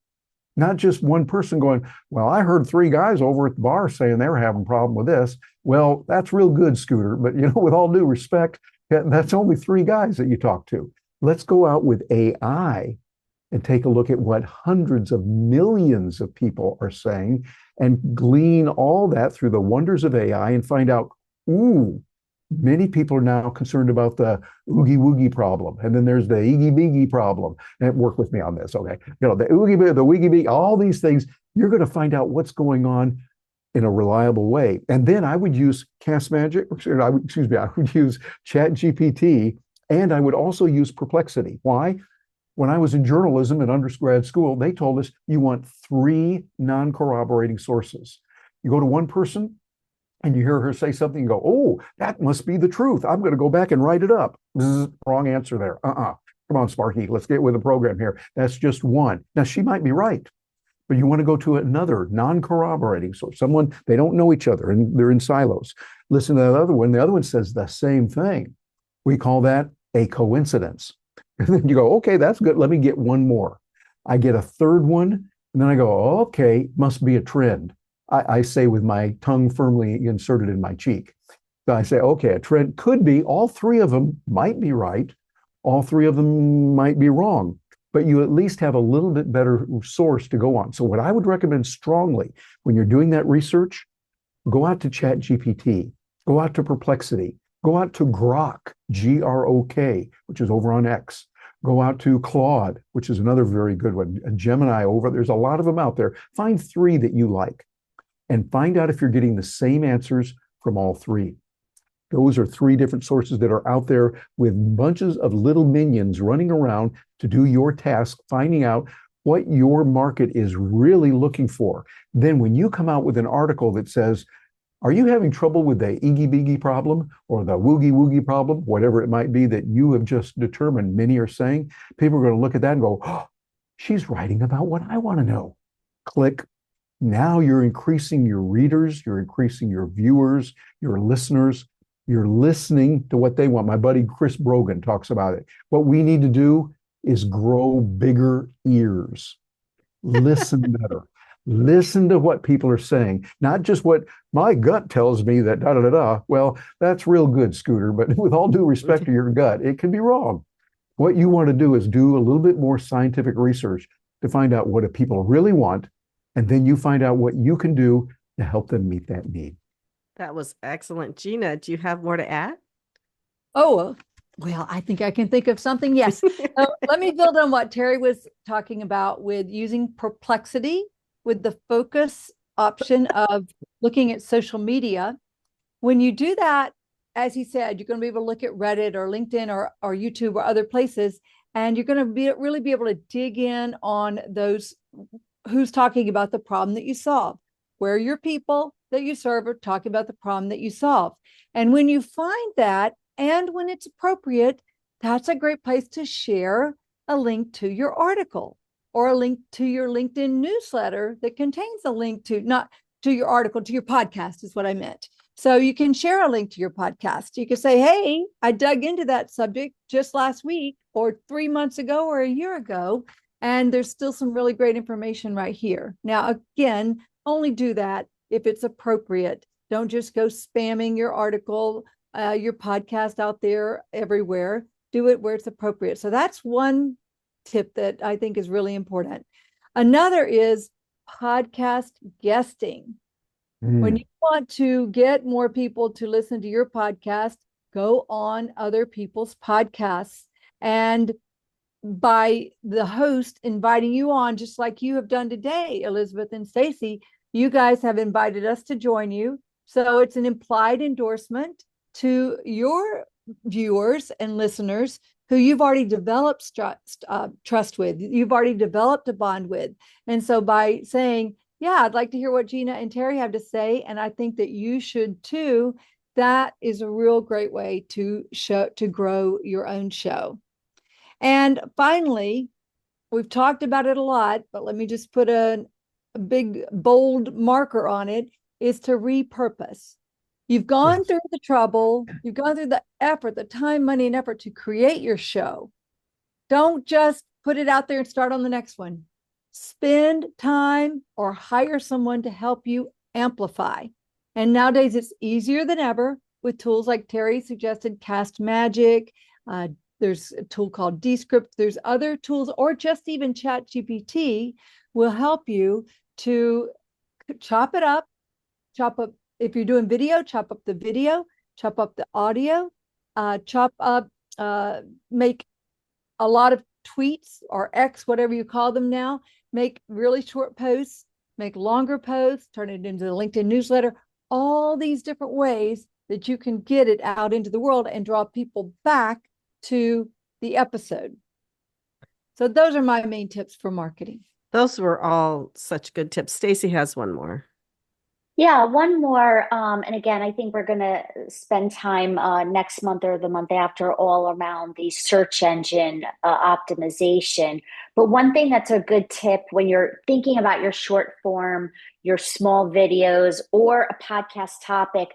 Not just one person going, well, I heard 3 guys over at the bar saying they were having a problem with this. Well, that's real good, Scooter. But, with all due respect, that's only 3 guys that you talk to. Let's go out with AI and take a look at what hundreds of millions of people are saying and glean all that through the wonders of AI and find out, ooh, many people are now concerned about the oogie woogie problem. And then there's the iggy biggy problem. And work with me on this, okay? The oogie, the wiggy biggy, all these things, you're going to find out what's going on in a reliable way. And then I would use Cast Magic, I would use Chat GPT, and I would also use Perplexity. Why? When I was in journalism at undergrad school, they told us you want 3 non-corroborating sources. You go to one person and you hear her say something and go, oh, that must be the truth. I'm going to go back and write it up. Wrong answer there. Come on, Sparky, let's get with the program here. That's just one. Now, she might be right, but you want to go to another non-corroborating source, someone, they don't know each other and they're in silos. Listen to that other one. The other one says the same thing. We call that a coincidence. And then you go, okay, that's good. Let me get one more. I get a third one, and then I go, okay, must be a trend. I say with my tongue firmly inserted in my cheek. So I say, okay, a trend could be, all 3 of them might be right, all 3 of them might be wrong, but you at least have a little bit better source to go on. So what I would recommend strongly when you're doing that research, go out to Chat GPT, go out to Perplexity, go out to Grok, Grok, which is over on X. Go out to Claude, which is another very good one. A Gemini there's a lot of them out there. Find 3 that you like and find out if you're getting the same answers from all 3. Those are 3 different sources that are out there with bunches of little minions running around to do your task, finding out what your market is really looking for. Then when you come out with an article that says, are you having trouble with the iggy biggy problem or the woogie woogie problem, whatever it might be that you have just determined many are saying, people are going to look at that and go, oh, she's writing about what I want to know. Click. Now you're increasing your readers, you're increasing your viewers, your listeners, you're listening to what they want. My buddy Chris Brogan talks about it. What we need to do is grow bigger ears. Listen better. Listen to what people are saying, not just what my gut tells me that da da da da. Well, that's real good, Scooter, but with all due respect to your gut, it can be wrong. What you want to do is do a little bit more scientific research to find out what do people really want, and then you find out what you can do to help them meet that need. That was excellent. Gina, do you have more to add? Oh, well, I think I can think of something. Yes. Let me build on what Terry was talking about with using Perplexity with the focus option of looking at social media. When you do that, as he said, you're going to be able to look at Reddit or LinkedIn or YouTube or other places, and you're going to really be able to dig in on those who's talking about the problem that you solve, where your people that you serve are talking about the problem that you solve. And when you find that, and when it's appropriate, that's a great place to share a link to your article or a link to your LinkedIn newsletter that contains a link to, not to your article, to your podcast is what I meant. So you can share a link to your podcast. You can say, hey, I dug into that subject just last week or 3 months ago or a year ago, and there's still some really great information right here. Now, again, only do that if it's appropriate. Don't just go spamming your article, your podcast out there everywhere. Do it where it's appropriate. So that's one tip that I think is really important. Another is podcast guesting. When you want to get more people to listen to your podcast, go on other people's podcasts. And by the host inviting you on, just like you have done today, Elizabeth and Stacy, you guys have invited us to join you. So it's an implied endorsement to your viewers and listeners who you've already developed trust with, you've already developed a bond with. And so by saying, yeah, I'd like to hear what Gina and Terry have to say, and I think that you should too, that is a real great way to grow your own show. And finally, we've talked about it a lot, but let me just put a big bold marker on it, is to repurpose. You've gone through the trouble, you've gone through the effort, the time, money, and effort to create your show. Don't just put it out there and start on the next one. Spend time or hire someone to help you amplify. And nowadays it's easier than ever with tools like Terry suggested, Cast Magic, There's a tool called Descript. There's other tools, or just even Chat GPT will help you to chop it up, chop up. If you're doing video, chop up the video, chop up the audio, chop up, make a lot of tweets or X, whatever you call them now, make really short posts, make longer posts, turn it into the LinkedIn newsletter, all these different ways that you can get it out into the world and draw people back to the episode. So those are my main tips for marketing. Those were all such good tips. Stacy has one more. Yeah, one more. And again, I think we're going to spend time next month or the month after all around the search engine optimization. But one thing that's a good tip when you're thinking about your short form, your small videos, or a podcast topic,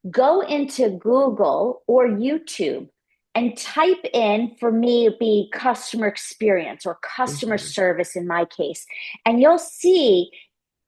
go into Google or YouTube and type in, for me, it'd be customer experience or customer service in my case. And you'll see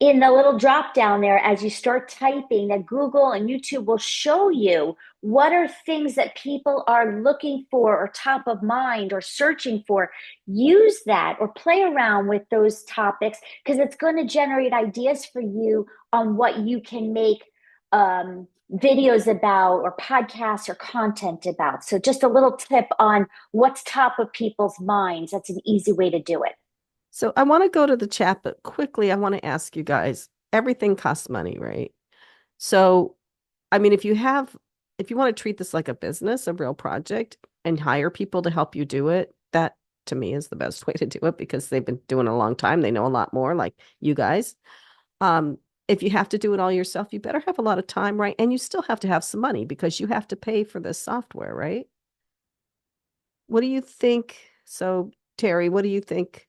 in the little drop down there, as you start typing, that Google and YouTube will show you what are things that people are looking for or top of mind or searching for. Use that or play around with those topics, because it's going to generate ideas for you on what you can make videos about or podcasts or content about. So just a little tip on what's top of people's minds. That's an easy way to do it. So I want to go to the chat, but quickly, I want to ask you guys, everything costs money, right? So, I mean, if you want to treat this like a business, a real project, and hire people to help you do it, that to me is the best way to do it, because they've been doing it a long time. They know a lot more, like you guys. If you have to do it all yourself, you better have a lot of time, right? And you still have to have some money because you have to pay for this software, right? What do you think? So, Terry, what do you think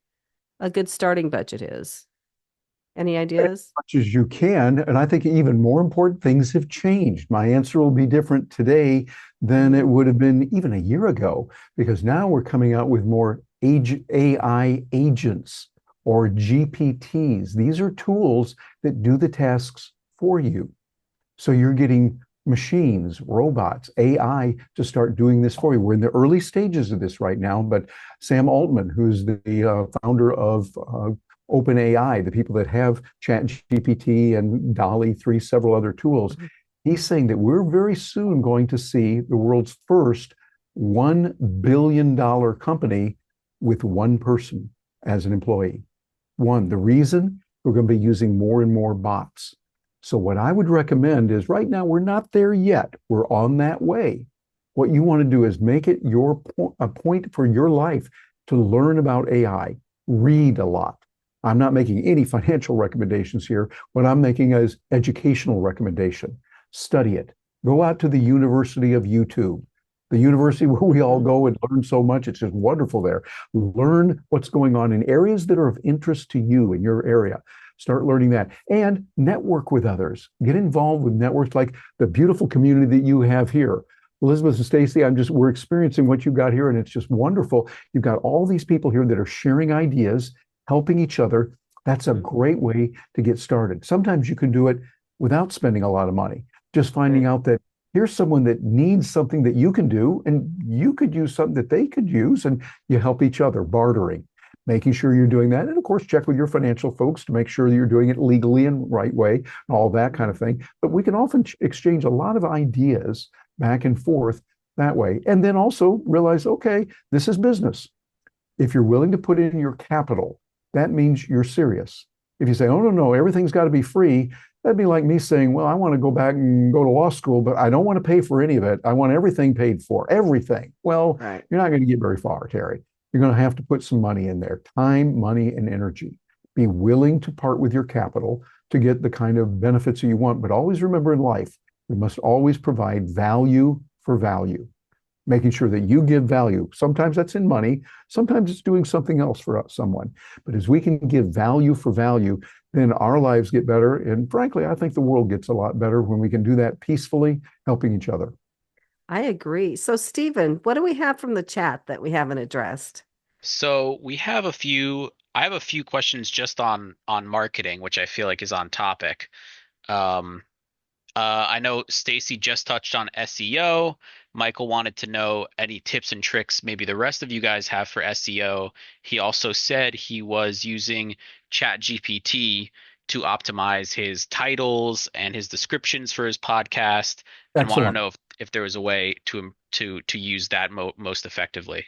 a good starting budget is? Any ideas? Much as you can. And I think even more important, things have changed. My answer will be different today than it would have been even a year ago, because now we're coming out with more AI agents or GPTs. These are tools that do the tasks for you. So you're getting machines, robots, AI to start doing this for you. We're in the early stages of this right now, but Sam Altman, who's the founder of OpenAI, the people that have Chat GPT and DALL-E 3, several other tools, he's saying that we're very soon going to see the world's first $1 billion company with one person as an employee. One, the reason we're going to be using more and more bots. So what I would recommend is, right now, we're not there yet. We're on that way. What you want to do is make it a point for your life to learn about AI. Read a lot. I'm not making any financial recommendations here. What I'm making is educational recommendation. Study it. Go out to the University of YouTube, the university where we all go and learn so much. It's just wonderful there. Learn what's going on in areas that are of interest to you in your area. Start learning that, and network with others. Get involved with networks like the beautiful community that you have here. Elizabeth and Stacy, we're experiencing what you got here, and it's just wonderful. You've got all these people here that are sharing ideas, helping each other. That's a great way to get started. Sometimes you can do it without spending a lot of money. Just finding out that here's someone that needs something that you can do, and you could use something that they could use, and you help each other, bartering, making sure you're doing that. And of course, check with your financial folks to make sure that you're doing it legally and right way, and all that kind of thing. But we can often exchange a lot of ideas back and forth that way. And then also realize, okay, this is business. If you're willing to put in your capital, that means you're serious. If you say, oh, no, everything's got to be free, that'd be like me saying, well, I want to go back and go to law school, but I don't want to pay for any of it. I want everything paid for, everything. Well, You're not going to get very far, Terry. You're going to have to put some money in there, time, money, and energy. Be willing to part with your capital to get the kind of benefits that you want. But always remember, in life, we must always provide value for value, making sure that you give value. Sometimes that's in money. Sometimes it's doing something else for someone. But as we can give value for value, then our lives get better. And frankly, I think the world gets a lot better when we can do that peacefully, helping each other. I agree. So, Stephen, what do we have from the chat that we haven't addressed? So I have a few questions just on marketing, which I feel like is on topic. I know Stacy just touched on SEO. Michael wanted to know any tips and tricks maybe the rest of you guys have for SEO. He also said he was using Chat GPT to optimize his titles and his descriptions for his podcast, and wanted to Excellent. know if there was a way to use that most effectively.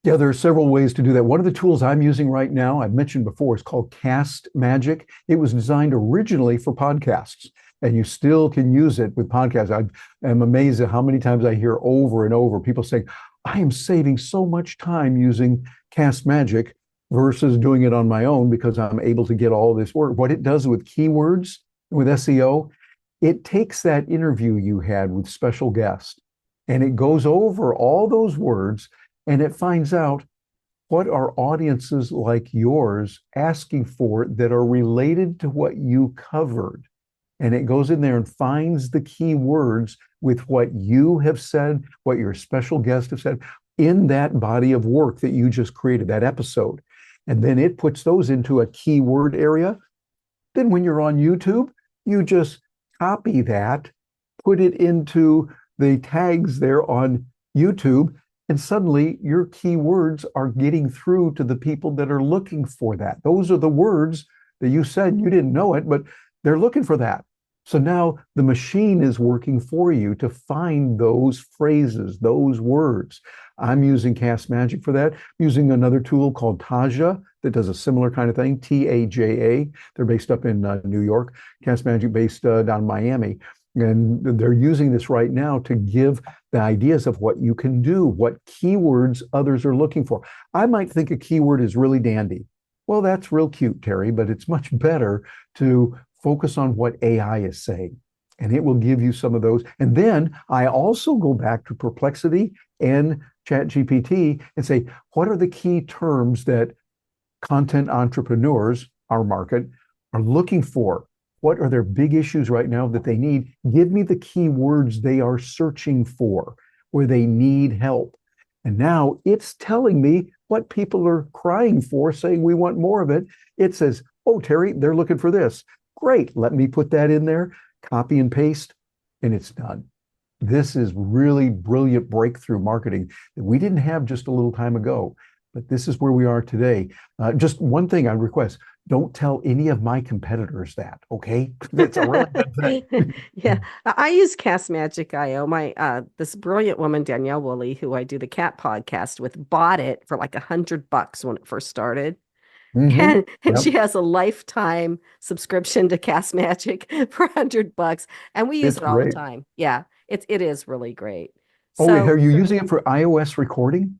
Yeah, there are several ways to do that. One of the tools I'm using right now, I've mentioned before, is called Cast Magic. It was designed originally for podcasts, and you still can use it with podcasts. I am amazed at how many times I hear over and over people saying, I am saving so much time using Cast Magic versus doing it on my own because I'm able to get all this work. What it does with keywords, with SEO, it takes that interview you had with special guest and it goes over all those words and it finds out what are audiences like yours asking for that are related to what you covered. And it goes in there and finds the key words with what you have said, what your special guest have said in that body of work that you just created, that episode. And then it puts those into a keyword area. Then when you're on YouTube, you just copy that, put it into the tags there on YouTube, and suddenly your keywords are getting through to the people that are looking for that. Those are the words that you said you didn't know it, but they're looking for that. So now the machine is working for you to find those phrases, those words. I'm using Cast Magic for that. I'm using another tool called Taja that does a similar kind of thing, Taja. They're based up in New York, Cast Magic based down in Miami. And they're using this right now to give the ideas of what you can do, what keywords others are looking for. I might think a keyword is really dandy. Well, that's real cute, Terry, but it's much better to focus on what AI is saying. And it will give you some of those. And then I also go back to Perplexity and Chat GPT and say, what are the key terms that content entrepreneurs, our market, are looking for? What are their big issues right now that they need? Give me the key words they are searching for, where they need help. And now it's telling me what people are crying for, saying we want more of it. It says, oh, Terry, they're looking for this. Great. Let me put that in there, copy and paste, and it's done. This is really brilliant breakthrough marketing that we didn't have just a little time ago, but this is where we are today. Just one thing I request, don't tell any of my competitors that, okay? That's a really good thing. Yeah, I use Cast Magic IO. My this brilliant woman Danielle Woolley, who I do the cat podcast with, bought it for like $100 when it first started. Mm-hmm. And Yep. she has a lifetime subscription to Cast Magic for $100, and we use It's it all the great. time. Yeah, it is really great. Oh, wait, So are you using it for iOS recording?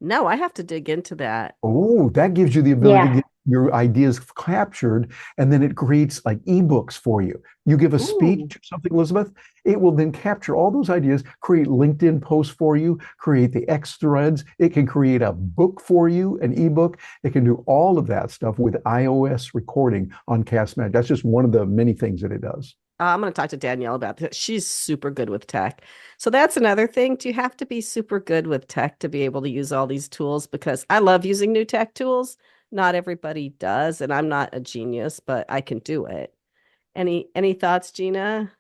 no, I have to dig into that. Oh, that gives you the ability to Yeah. get your ideas captured, and then it creates like ebooks for you. You give a speech Ooh. or something, Elizabeth, it will then capture all those ideas, create LinkedIn posts for you, create the X threads. It can create a book for you, an ebook. It can do all of that stuff with iOS recording on Castmagic. That's just one of the many things that it does. I'm going to talk to Danielle about that. She's super good with tech. So that's another thing. Do you have to be super good with tech to be able to use all these tools? Because I love using new tech tools. Not everybody does, and I'm not a genius, but I can do it. Any thoughts, Gina?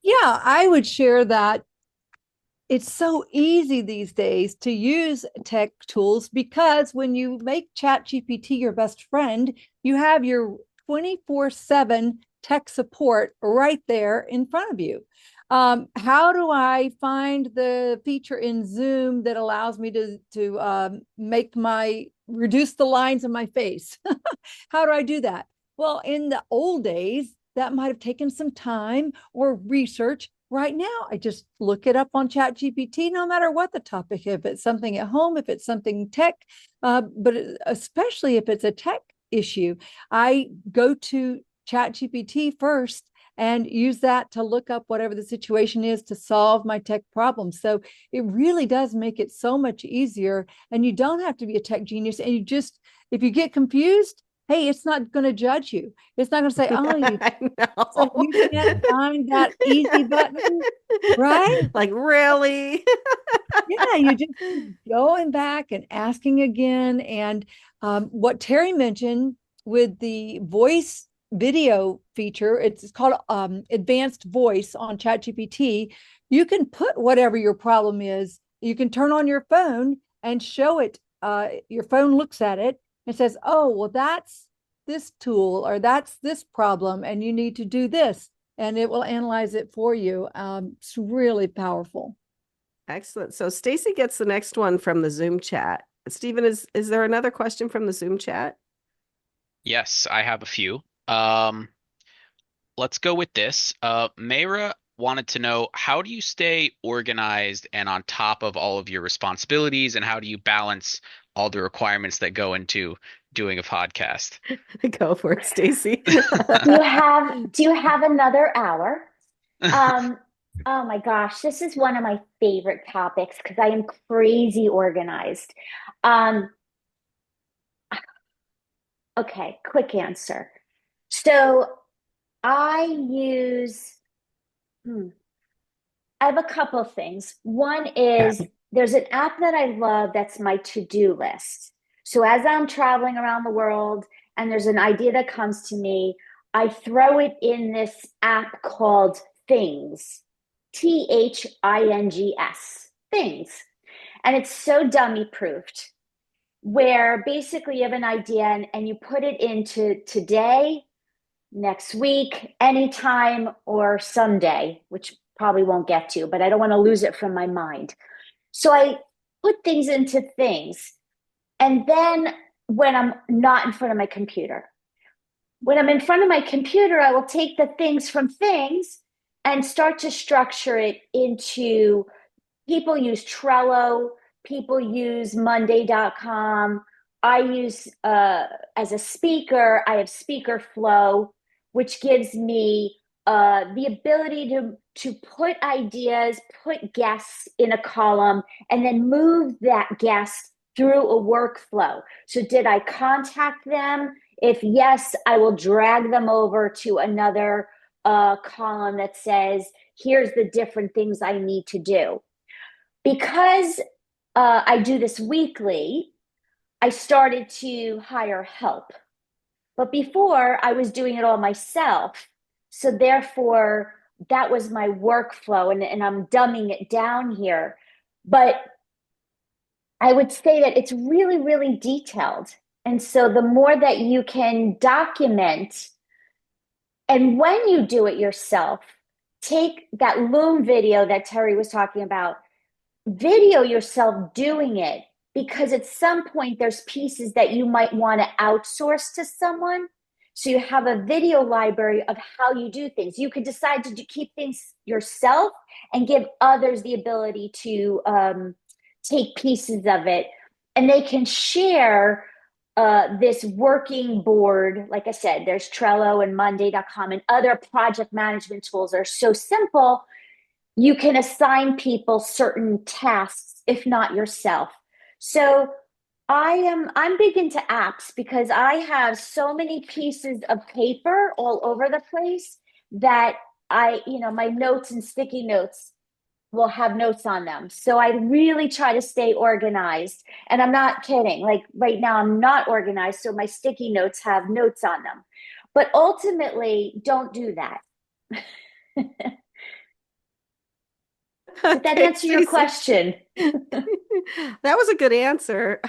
Yeah, I would share that it's so easy these days to use tech tools because when you make Chat GPT your best friend, you have your 24/7 tech support right there in front of you. How do I find the feature in Zoom that allows me to make my reduce the lines of my face? How do I do that? Well, in the old days, that might have taken some time or research. Right now, I just look it up on Chat GPT, no matter what the topic, if it's something at home, if it's something tech, but especially if it's a tech issue, I go to Chat GPT first and use that to look up whatever the situation is to solve my tech problem. So it really does make it so much easier. And you don't have to be a tech genius. And you just, if you get confused, hey, it's not going to judge you. It's not going to say, oh, I so know. you can't find that easy button, right? Like, really? Yeah, you just keep going back and asking again. And what Terry mentioned with the voice video feature. It's called advanced voice on Chat GPT. You can put whatever your problem is. You can turn on your phone and show it. Your phone looks at it and says, oh, well, that's this tool or that's this problem, and you need to do this. And it will analyze it for you. It's really powerful. Excellent. So Stacy gets the next one from the Zoom chat. Stephen, is there another question from the Zoom chat? Yes, I have a few. Let's go with this. Mayra wanted to know, how do you stay organized and on top of all of your responsibilities, and how do you balance all the requirements that go into doing a podcast? Go for it, Stacy. Do you have another hour? Oh my gosh, this is one of my favorite topics because I am crazy organized. Okay, quick answer. So I use, I have a couple of things. One is there's an app that I love that's my to-do list. So as I'm traveling around the world and there's an idea that comes to me, I throw it in this app called Things, Things, Things. And it's so dummy proofed, where basically you have an idea and you put it into today, next week, anytime, or someday, which probably won't get to, but I don't want to lose it from my mind. So I put things into Things. And then when I'm not in front of my computer, when I'm in front of my computer, I will take the things from Things and start to structure it into, people use Trello, people use Monday.com. I use, as a speaker, I have Speaker Flow, which gives me the ability to put ideas, put guests in a column, and then move that guest through a workflow. So did I contact them? If yes, I will drag them over to another column that says, here's the different things I need to do. Because I do this weekly, I started to hire help. But before, I was doing it all myself. So therefore, that was my workflow, and I'm dumbing it down here. But I would say that it's really, really detailed. And so the more that you can document, and when you do it yourself, take that Loom video that Terry was talking about, video yourself doing it, because at some point there's pieces that you might want to outsource to someone. So you have a video library of how you do things. You could decide to keep things yourself and give others the ability to take pieces of it, and they can share this working board. Like I said, there's Trello and Monday.com and other project management tools that are so simple. You can assign people certain tasks, if not yourself. So I'm big into apps because I have so many pieces of paper all over the place that my notes and sticky notes will have notes on them. So I really try to stay organized. And I'm not kidding. Like right now, I'm not organized. So my sticky notes have notes on them. But ultimately, don't do that. Did that answer your question? That was a good answer.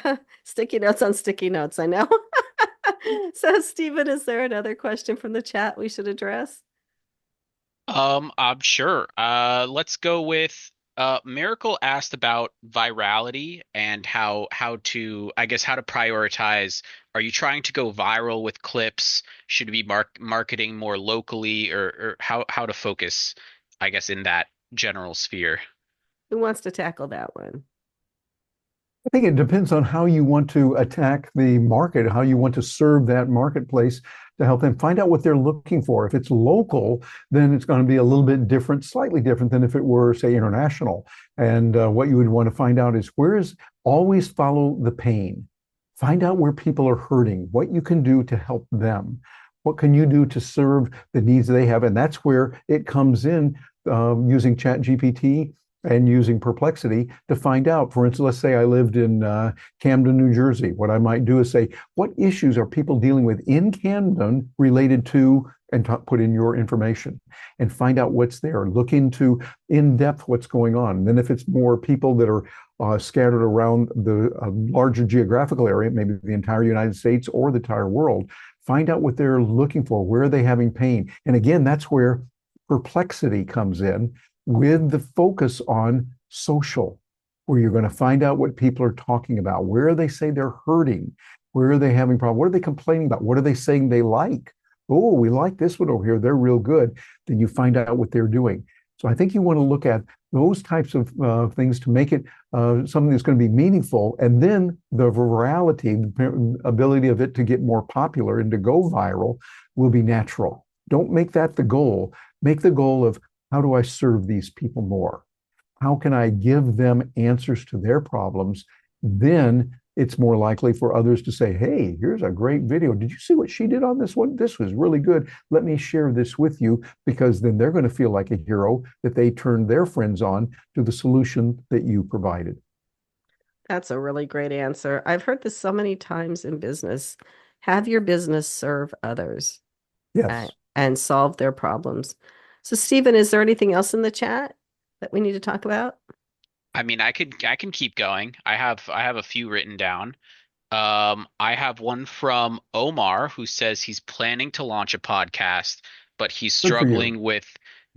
Sticky notes on sticky notes, I know. So, Stephen, is there another question from the chat we should address? I'm sure. Let's go with Miracle asked about virality and how to, I guess, how to prioritize. Are you trying to go viral with clips? Should we be marketing more locally, or how to focus, I guess, in that general sphere? Who wants to tackle that one? I think it depends on how you want to attack the market, how you want to serve that marketplace to help them find out what they're looking for. If it's local, then it's going to be a little bit different, slightly different than if it were, say, international. And what you would want to find out is always follow the pain. Find out where people are hurting, what you can do to help them. What can you do to serve the needs they have? And that's where it comes in, using Chat GPT. and using Perplexity to find out. For instance, let's say I lived in Camden, New Jersey. What I might do is say, what issues are people dealing with in Camden related to, and put in your information and find out what's there. Look into in depth what's going on. And then if it's more people that are scattered around the larger geographical area, maybe the entire United States or the entire world, find out what they're looking for. Where are they having pain? And again, that's where Perplexity comes in, with the focus on social, where you're going to find out what people are talking about. Where they say they're hurting? Where are they having problems? What are they complaining about? What are they saying they like? Oh, we like this one over here. They're real good. Then you find out what they're doing. So I think you want to look at those types of things to make it something that's going to be meaningful. And then the virality, the ability of it to get more popular and to go viral will be natural. Don't make that the goal. Make the goal of, how do I serve these people more? How can I give them answers to their problems? Then it's more likely for others to say, hey, here's a great video. Did you see what she did on this one? This was really good. Let me share this with you, because then they're going to feel like a hero that they turned their friends on to the solution that you provided. That's a really great answer. I've heard this so many times in business. Have your business serve others. Yes. And solve their problems. So, Stephen, is there anything else in the chat that we need to talk about? I mean, I can keep going. I have a few written down. I have one from Omar, who says he's planning to launch a podcast, but he's struggling with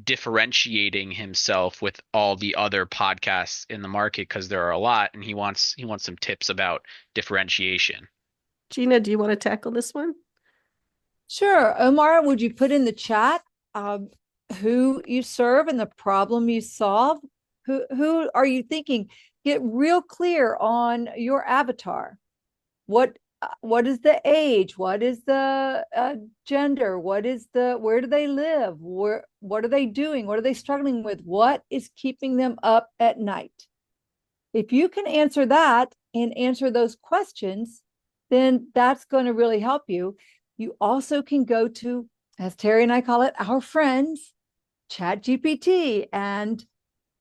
differentiating himself with all the other podcasts in the market, because there are a lot, and he wants some tips about differentiation. Gina, do you want to tackle this one? Sure. Omar, would you put in the chat who you serve and the problem you solve? Who are you thinking? Get real clear on your avatar. What is the age? What is the gender? Where do they live? What are they doing? What are they struggling with? What is keeping them up at night? If you can answer that and answer those questions, then that's going to really help you. You also can go to, as Terry and I call it, our friends, Chat GPT and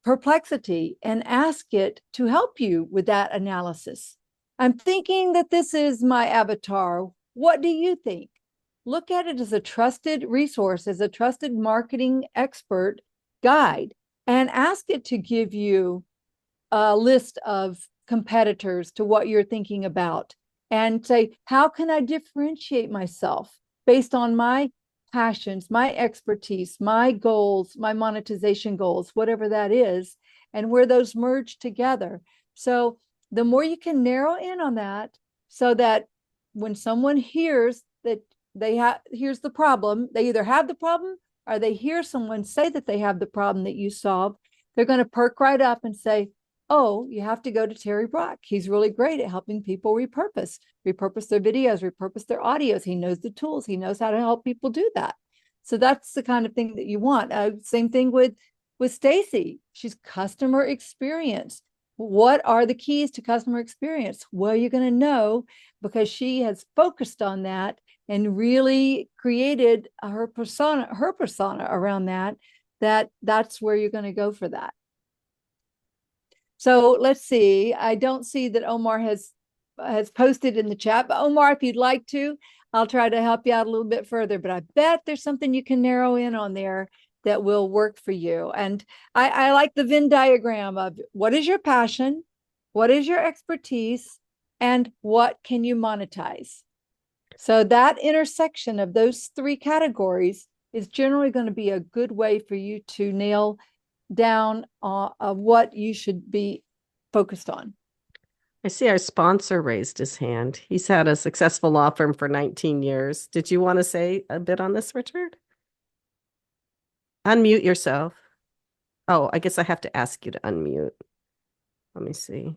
Perplexity, and ask it to help you with that analysis. I'm thinking that this is my avatar. What do you think? Look at it as a trusted resource, as a trusted marketing expert guide, and ask it to give you a list of competitors to what you're thinking about, and say, how can I differentiate myself based on my passions, my expertise, my goals, my monetization goals, whatever that is, and where those merge together. So the more you can narrow in on that, so that when someone hears that here's the problem, they either have the problem or they hear someone say that they have the problem that you solve, they're going to perk right up and say, oh, you have to go to Terry Brock. He's really great at helping people repurpose their videos, repurpose their audios. He knows the tools. He knows how to help people do that. So that's the kind of thing that you want. Same thing with Stacy. She's customer experience. What are the keys to customer experience? Well, you're going to know, because she has focused on that and really created her persona around that's where you're going to go for that. So let's see. I don't see that Omar has posted in the chat, but Omar, if you'd like to, I'll try to help you out a little bit further. But I bet there's something you can narrow in on there that will work for you. And I like the Venn diagram of what is your passion, what is your expertise, and what can you monetize. So that intersection of those three categories is generally going to be a good way for you to nail down what you should be focused on. I see our sponsor raised his hand. He's had a successful law firm for 19 years. Did you want to say a bit on this, Richard? Unmute yourself. Oh, I guess I have to ask you to unmute. Let me see if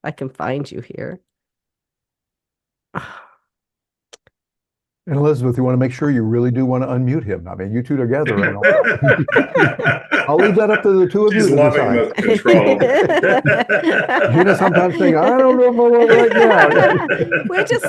I can find you here. And Elizabeth, you want to make sure you really do want to unmute him. I mean, you two together. I'll leave that up to the two of you. She's loving the control. Gina sometimes saying, I don't know if I want right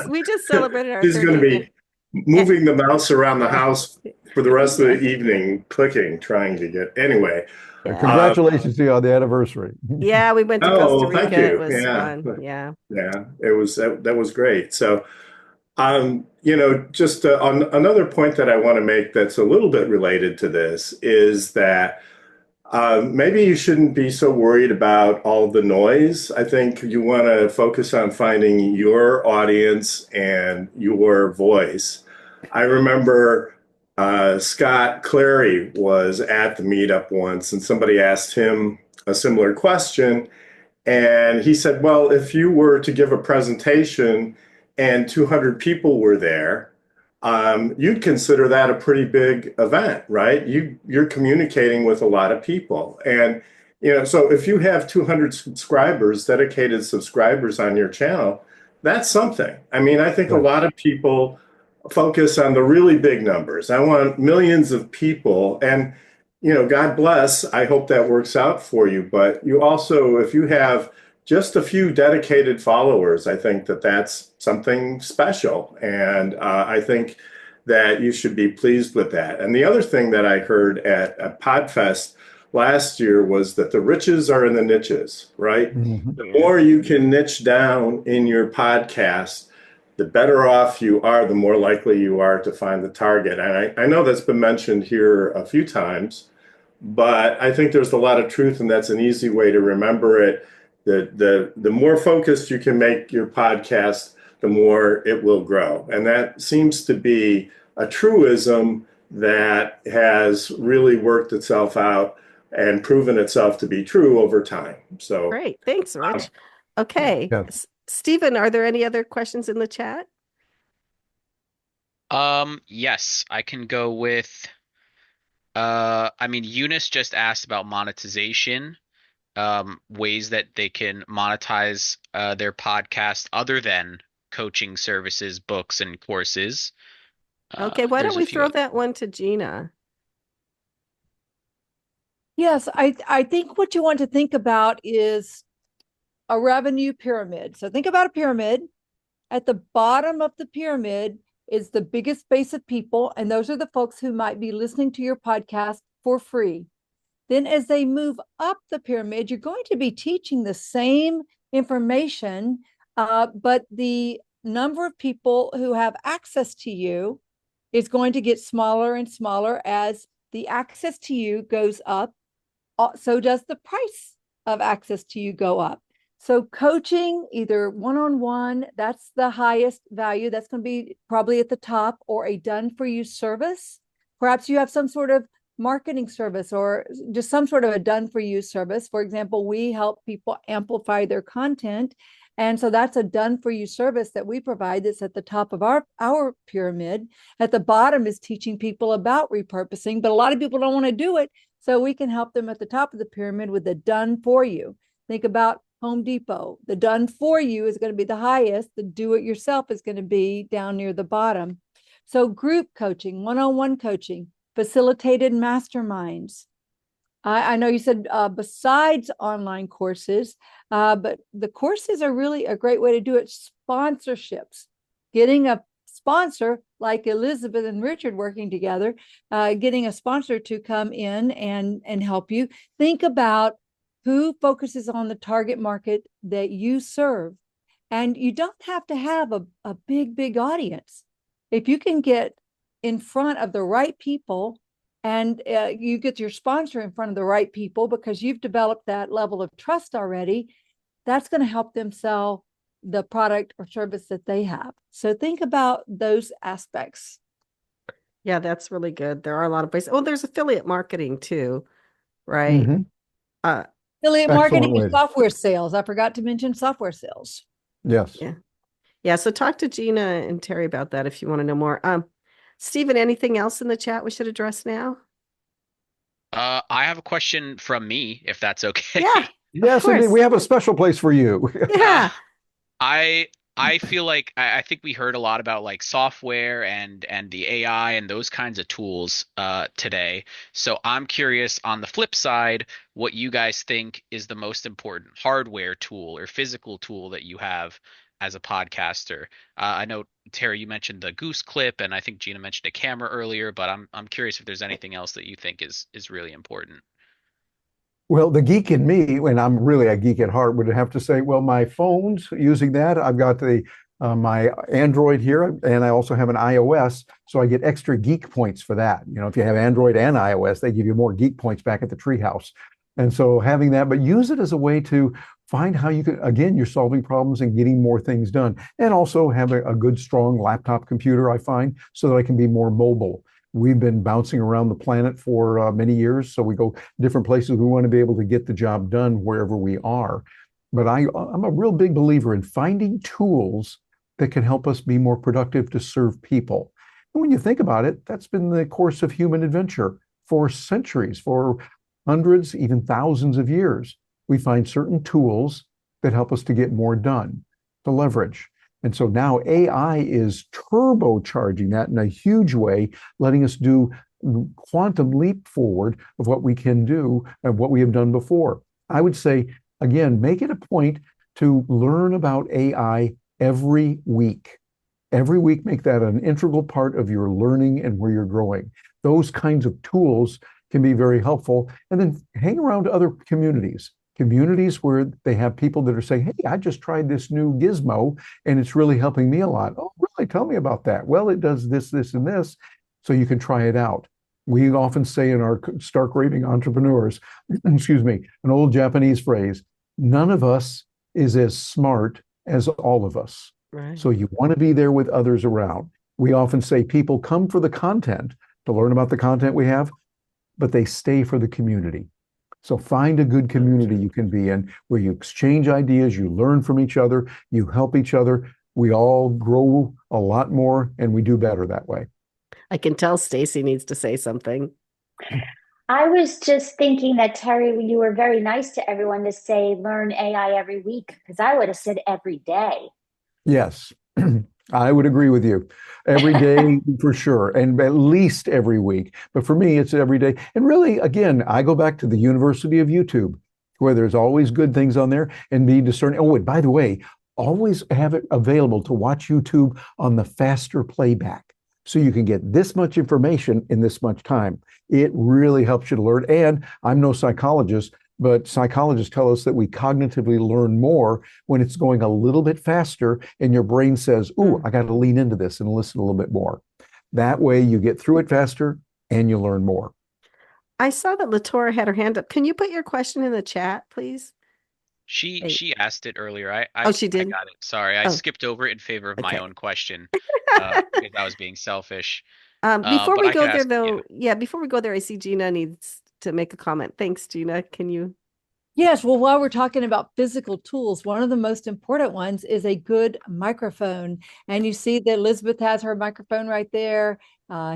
now. We just celebrated our She's going to be moving the mouse around the house for the rest of the evening, clicking, trying to get. Anyway, Yeah. Congratulations to you on the anniversary. Yeah, we went to Costa Oh, thank Rica. It you. was Yeah. fun. Yeah. Yeah, it was that was great. So, just on another point that I want to make that's a little bit related to this is that maybe you shouldn't be so worried about all the noise. I think you want to focus on finding your audience and your voice. I remember Scott Clary was at the meetup once, and somebody asked him a similar question. And he said, well, if you were to give a presentation and 200 people were there, you'd consider that a pretty big event, right? You're communicating with a lot of people. And, so if you have 200 subscribers, dedicated subscribers on your channel, that's something. I mean, I think a Right. lot of people focus on the really big numbers. I want millions of people. And God bless. I hope that works out for you. But you also, if you have just a few dedicated followers, I think that that's something special. And I think that you should be pleased with that. And the other thing that I heard at Podfest last year was that the riches are in the niches, right? Mhm. The Yeah. more you can niche down in your podcast, the better off you are, the more likely you are to find the target. And I know that's been mentioned here a few times, but I think there's a lot of truth, and that's an easy way to remember it. The more focused you can make your podcast, the more it will grow. And that seems to be a truism that has really worked itself out and proven itself to be true over time. So, Great. Thanks, um, Rich. Okay. Yeah. Stephen, are there any other questions in the chat? Yes, I can go with I mean, Eunice just asked about monetization, ways that they can monetize their podcast other than coaching services, books, and courses. Okay, why don't There's a we few. throw that one to Gina? Yes, I think what you want to think about is a revenue pyramid. So think about a pyramid. At the bottom of the pyramid is the biggest base of people, and those are the folks who might be listening to your podcast for free. Then, as they move up the pyramid, you're going to be teaching the same information, but the number of people who have access to you is going to get smaller and smaller as the access to you goes up. So does the price of access to you go up. So coaching, either one-on-one, that's the highest value. That's going to be probably at the top, or a done-for-you service. Perhaps you have some sort of marketing service or just some sort of a done-for-you service. For example, we help people amplify their content. And so that's a done-for-you service that we provide that's at the top of our pyramid. At the bottom is teaching people about repurposing, but a lot of people don't want to do it. So we can help them at the top of the pyramid with the done for you. Think about Home Depot. The done for you is going to be the highest. The do it yourself is going to be down near the bottom. So group coaching, one-on-one coaching, facilitated masterminds. I know you said besides online courses, but the courses are really a great way to do it. Sponsorships, getting a sponsor like Elizabeth and Richard working together, getting a sponsor to come in and help you. Think about who focuses on the target market that you serve. And you don't have to have a big audience. If you can get in front of the right people and you get your sponsor in front of the right people because you've developed that level of trust already, that's going to help them sell the product or service that they have. So think about those aspects. Yeah, that's really good. There are a lot of places. Oh, there's affiliate marketing too, right? Mhm. Uh, Affiliate marketing Excellent and way. software sales. I forgot to mention software sales. Yes. yeah. Yeah, so talk to Gina and Terry about that if you want to know more. Stephen, anything else in the chat we should address now? I have a question from me, if that's Yeah, okay. of Yes, indeed. course. We have a special place for you. Uh, Yeah. I I feel like I think we heard a lot about like software and the AI and those kinds of tools today. So I'm curious on the flip side, what you guys think is the most important hardware tool or physical tool that you have as a podcaster. I know Terry, you mentioned the Goose Clip, and I think Gina mentioned a camera earlier, but I'm curious if there's anything else that you think is really important. Well, the geek in me, and I'm really a geek at heart, would have to say, well, my phones using that, I've got the my Android here, and I also have an iOS, so I get extra geek points for that. You know, if you have Android and iOS, they give you more geek points back at the treehouse. And so having that, but use it as a way to find how you can, again, you're solving problems and getting more things done. And also have a good, strong laptop computer, I find, so that I can be more mobile. We've been bouncing around the planet for many years, so we go different places. We want to be able to get the job done wherever we are. But I'm a real big believer in finding tools that can help us be more productive to serve people. And when you think about it, that's been the course of human adventure for centuries, for hundreds, even thousands of years. We find certain tools that help us to get more done, to leverage. And so now AI is turbocharging that in a huge way, letting us do quantum leap forward of what we can do and what we have done before. I would say, again, make it a point to learn about AI every week. Every week, make that an integral part of your learning and where you're growing. Those kinds of tools can be very helpful. And then hang around other communities where they have people that are saying, hey, I just tried this new gizmo and it's really helping me a lot. Oh, really? Tell me about that. Well, it does this, this, and this. So you can try it out. We often say in our Stark Raving Entrepreneurs, excuse me, an old Japanese phrase, none of us is as smart as all of us. Right. So you want to be there with others around. We often say people come for the content to learn about the content we have, but they stay for the community. So find a good community you can be in where you exchange ideas, you learn from each other, you help each other. We all grow a lot more and we do better that way. I can tell Stacy needs to say something. I was just thinking that, Terry, you were very nice to everyone to say learn AI every week, because I would have said every day. Yes, I would agree with you. Every day for sure, and at least every week. But for me, it's every day. And really, again, I go back to the University of YouTube, where there's always good things on there and be discerning. Oh, and by the way, always have it available to watch YouTube on the faster playback. So you can get this much information in this much time. It really helps you to learn. And I'm no psychologist, but psychologists tell us that we cognitively learn more when it's going a little bit faster and your brain says, ooh, I got to lean into this and listen a little bit more. That way you get through it faster and you learn more. I saw that Latora had her hand up. Can you put your question in the chat, please? She asked it earlier. Oh, she I did? got it. Sorry, I Oh, skipped over it in favor of my okay. own question because I was being selfish. Before But we I could go there, ask, yeah. though, before we go there, I see Gina needs to make a comment. Thanks, Gina. Can you? Yes, well, while we're talking about physical tools, one of the most important ones is a good microphone. And you see that Elizabeth has her microphone right there.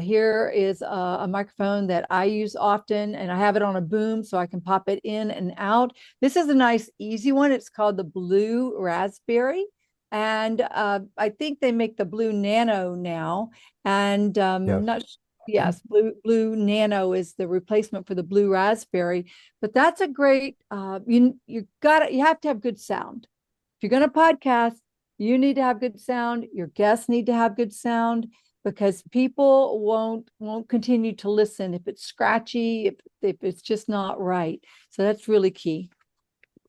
Here is a microphone that I use often, and I have it on a boom so I can pop it in and out. This is a nice, easy one. It's called the Blue Raspberry. And I think they make the Blue Nano now. And Yes. not Yes, blue Nano is the replacement for the Blue Raspberry, but that's a great you have to have good sound. If you're going to podcast, you need to have good sound. Your guests need to have good sound because people won't continue to listen if it's scratchy, if it's just not right. So that's really key.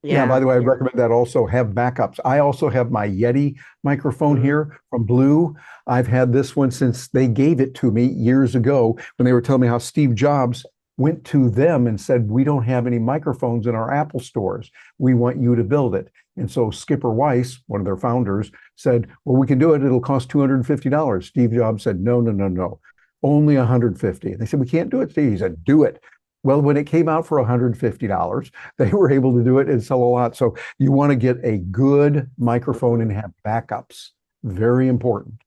Yeah, by the way, I'd recommend that also have backups. I also have my Yeti microphone here from Blue. I've had this one since they gave it to me years ago when they were telling me how Steve Jobs went to them and said, we don't have any microphones in our Apple stores. We want you to build it. And so Skipper Weiss, one of their founders, said, well, we can do it. It'll cost $250. Steve Jobs said, no, no, no, no, only $150. They said, we can't do it, Steve. He said, do it. Well, when it came out for $150, they were able to do it and sell a lot. So you want to get a good microphone and have backups. Very important.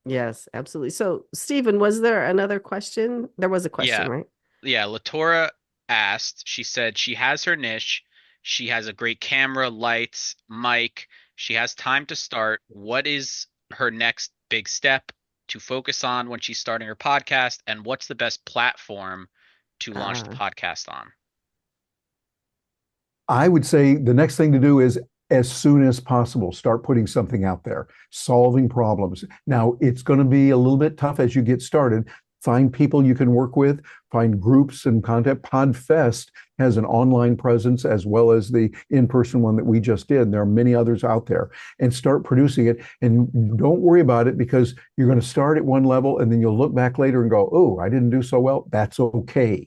Yes, absolutely. So, Stephen, was there another question? There was a question, right? Yeah, Latora asked, she said she has her niche. She has a great camera, lights, mic. She has time to start. What is her next big step to focus on when she's starting her podcast? And what's the best platform to launch the podcast on? I would say the next thing to do is as soon as possible, start putting something out there, solving problems. Now, it's going to be a little bit tough as you get started. Find people you can work with, find groups and content. Podfest has an online presence as well as the in-person one that we just did. There are many others out there, and start producing it. And don't worry about it, because you're going to start at one level and then you'll look back later and go, oh, I didn't do so well. That's okay.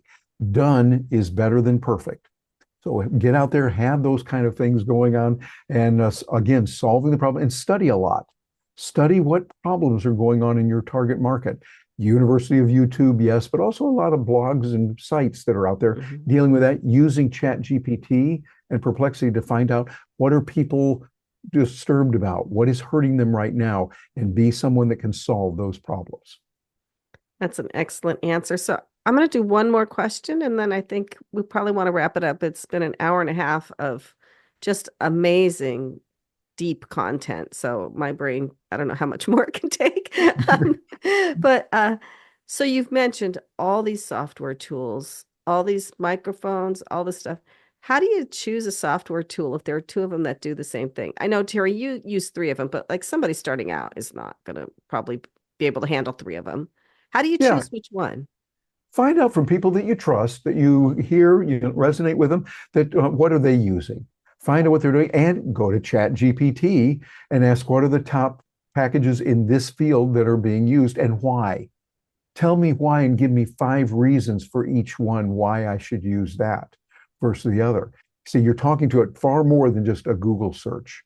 Done is better than perfect. So get out there, have those kind of things going on, and again, solving the problem, and study a lot. Study what problems are going on in your target market. University of YouTube, yes, but also a lot of blogs and sites that are out there dealing with that, using Chat GPT and Perplexity to find out what are people disturbed about, what is hurting them right now, and be someone that can solve those problems. That's an excellent answer. So I'm going to do one more question, and then I think we probably want to wrap it up. It's been an hour and a half of just amazing, deep content. So my brain, I don't know how much more it can take. But so you've mentioned all these software tools, all these microphones, all this stuff. How do you choose a software tool if there are two of them that do the same thing? I know, Terry, you use three of them, but like somebody starting out is not going to probably be able to handle three of them. How do you Yeah. choose which one? Find out from people that you trust, that you hear, you resonate with them, that what are they using? Find out what they're doing, and go to Chat GPT and ask, what are the top packages in this field that are being used and why? Tell me why, and give me 5 reasons for each one why I should use that versus the other. See, you're talking to it far more than just a Google search.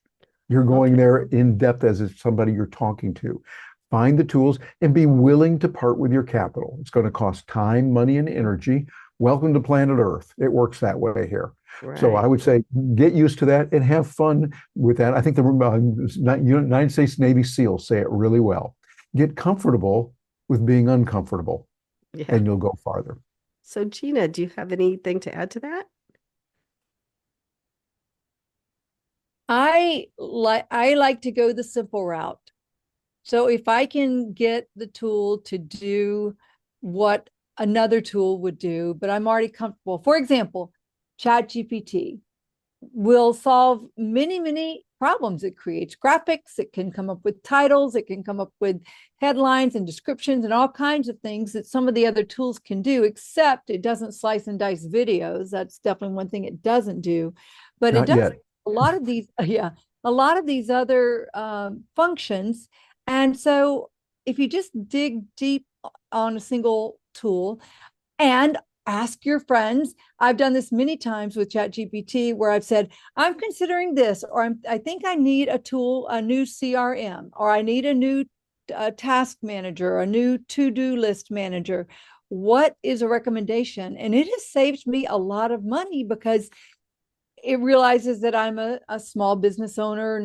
You're going there in depth as if somebody you're talking to. Find the tools and be willing to part with your capital. It's going to cost time, money, and energy. Welcome to planet Earth. It works that way here. Right. So I would say get used to that and have fun with that. I think the United States Navy SEALs say it really well. Get comfortable with being uncomfortable, and you'll go farther. So Gina, do you have anything to add to that? I like to go the simple route. So if I can get the tool to do what another tool would do, but I'm already comfortable. For example, Chat GPT will solve many, many problems. It creates graphics, it can come up with titles, it can come up with headlines and descriptions and all kinds of things that some of the other tools can do, except it doesn't slice and dice videos. That's definitely one thing it doesn't do. But Not it does yet. a lot of these, a lot of these other functions. And so if you just dig deep on a single tool and ask your friends, I've done this many times with ChatGPT where I've said, I'm considering this, or I think I need a tool, a new CRM, or I need a new task manager, a new to-do list manager. What is a recommendation? And it has saved me a lot of money because it realizes that I'm a small business owner,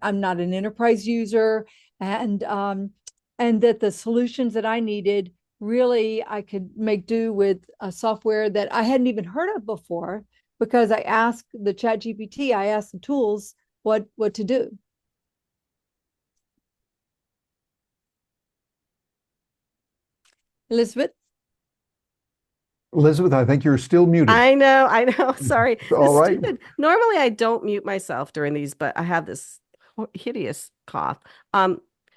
I'm not an enterprise user, and that the solutions that I needed, really I could make do with a software that I hadn't even heard of before, because I asked the Chat GPT, I asked the tools what to do. Elizabeth? Elizabeth, I think you're still muted. I know. Sorry. All right. Normally I don't mute myself during these, but I have this hideous cough.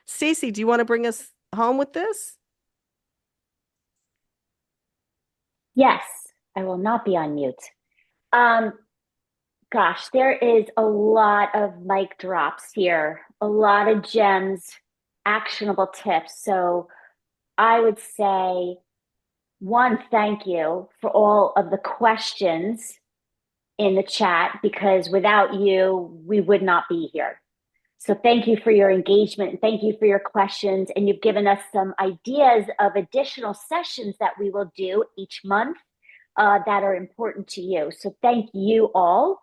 Stacy, do you want to bring us home with this? Yes, I will not be on mute. Gosh, there is a lot of mic drops here, a lot of gems, actionable tips. So I would say, one, thank you for all of the questions in the chat, because without you, we would not be here. So thank you for your engagement, and thank you for your questions. And you've given us some ideas of additional sessions that we will do each month that are important to you. So thank you all.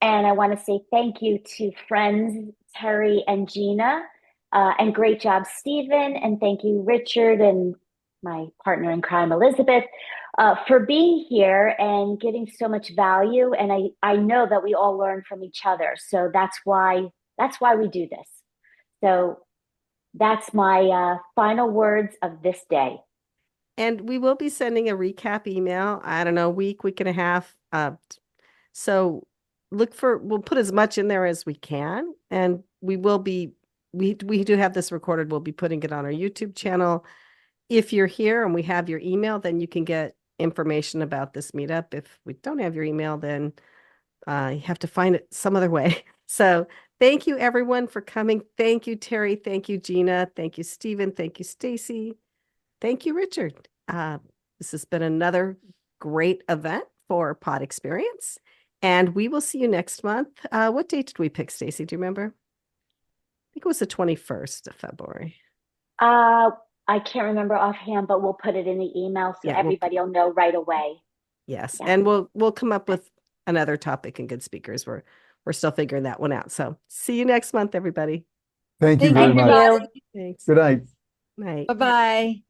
And I want to say thank you to friends Terry and Gina, and great job, Stephen. And thank you, Richard, and my partner in crime, Elizabeth, for being here and getting so much value. And I know that we all learn from each other. So that's why we do this. So that's my final words of this day. And we will be sending a recap email, I don't know, week and a half. So we'll put as much in there as we can. And we do have this recorded. We'll be putting it on our YouTube channel. if you're here and we have your email, then you can get information about this meetup. If we don't have your email, then you have to find it some other way. So thank you everyone for coming. Thank you, Terry. Thank you, Gina. Thank you, Stephen. Thank you, Stacy. Thank you, Richard. This has been another great event for Pod Experience. And we will see you next month. What date did we pick, Stacy? Do you remember? I think it was the 21st of February. I can't remember offhand, but we'll put it in the email so Yeah, everybody will know right away. Yes. Yeah. And we'll come up with another topic and good speakers. We're still figuring that one out. So see you next month, everybody. Thank you Thank very you, much. everybody. Thanks. Good night. Night. Bye-bye.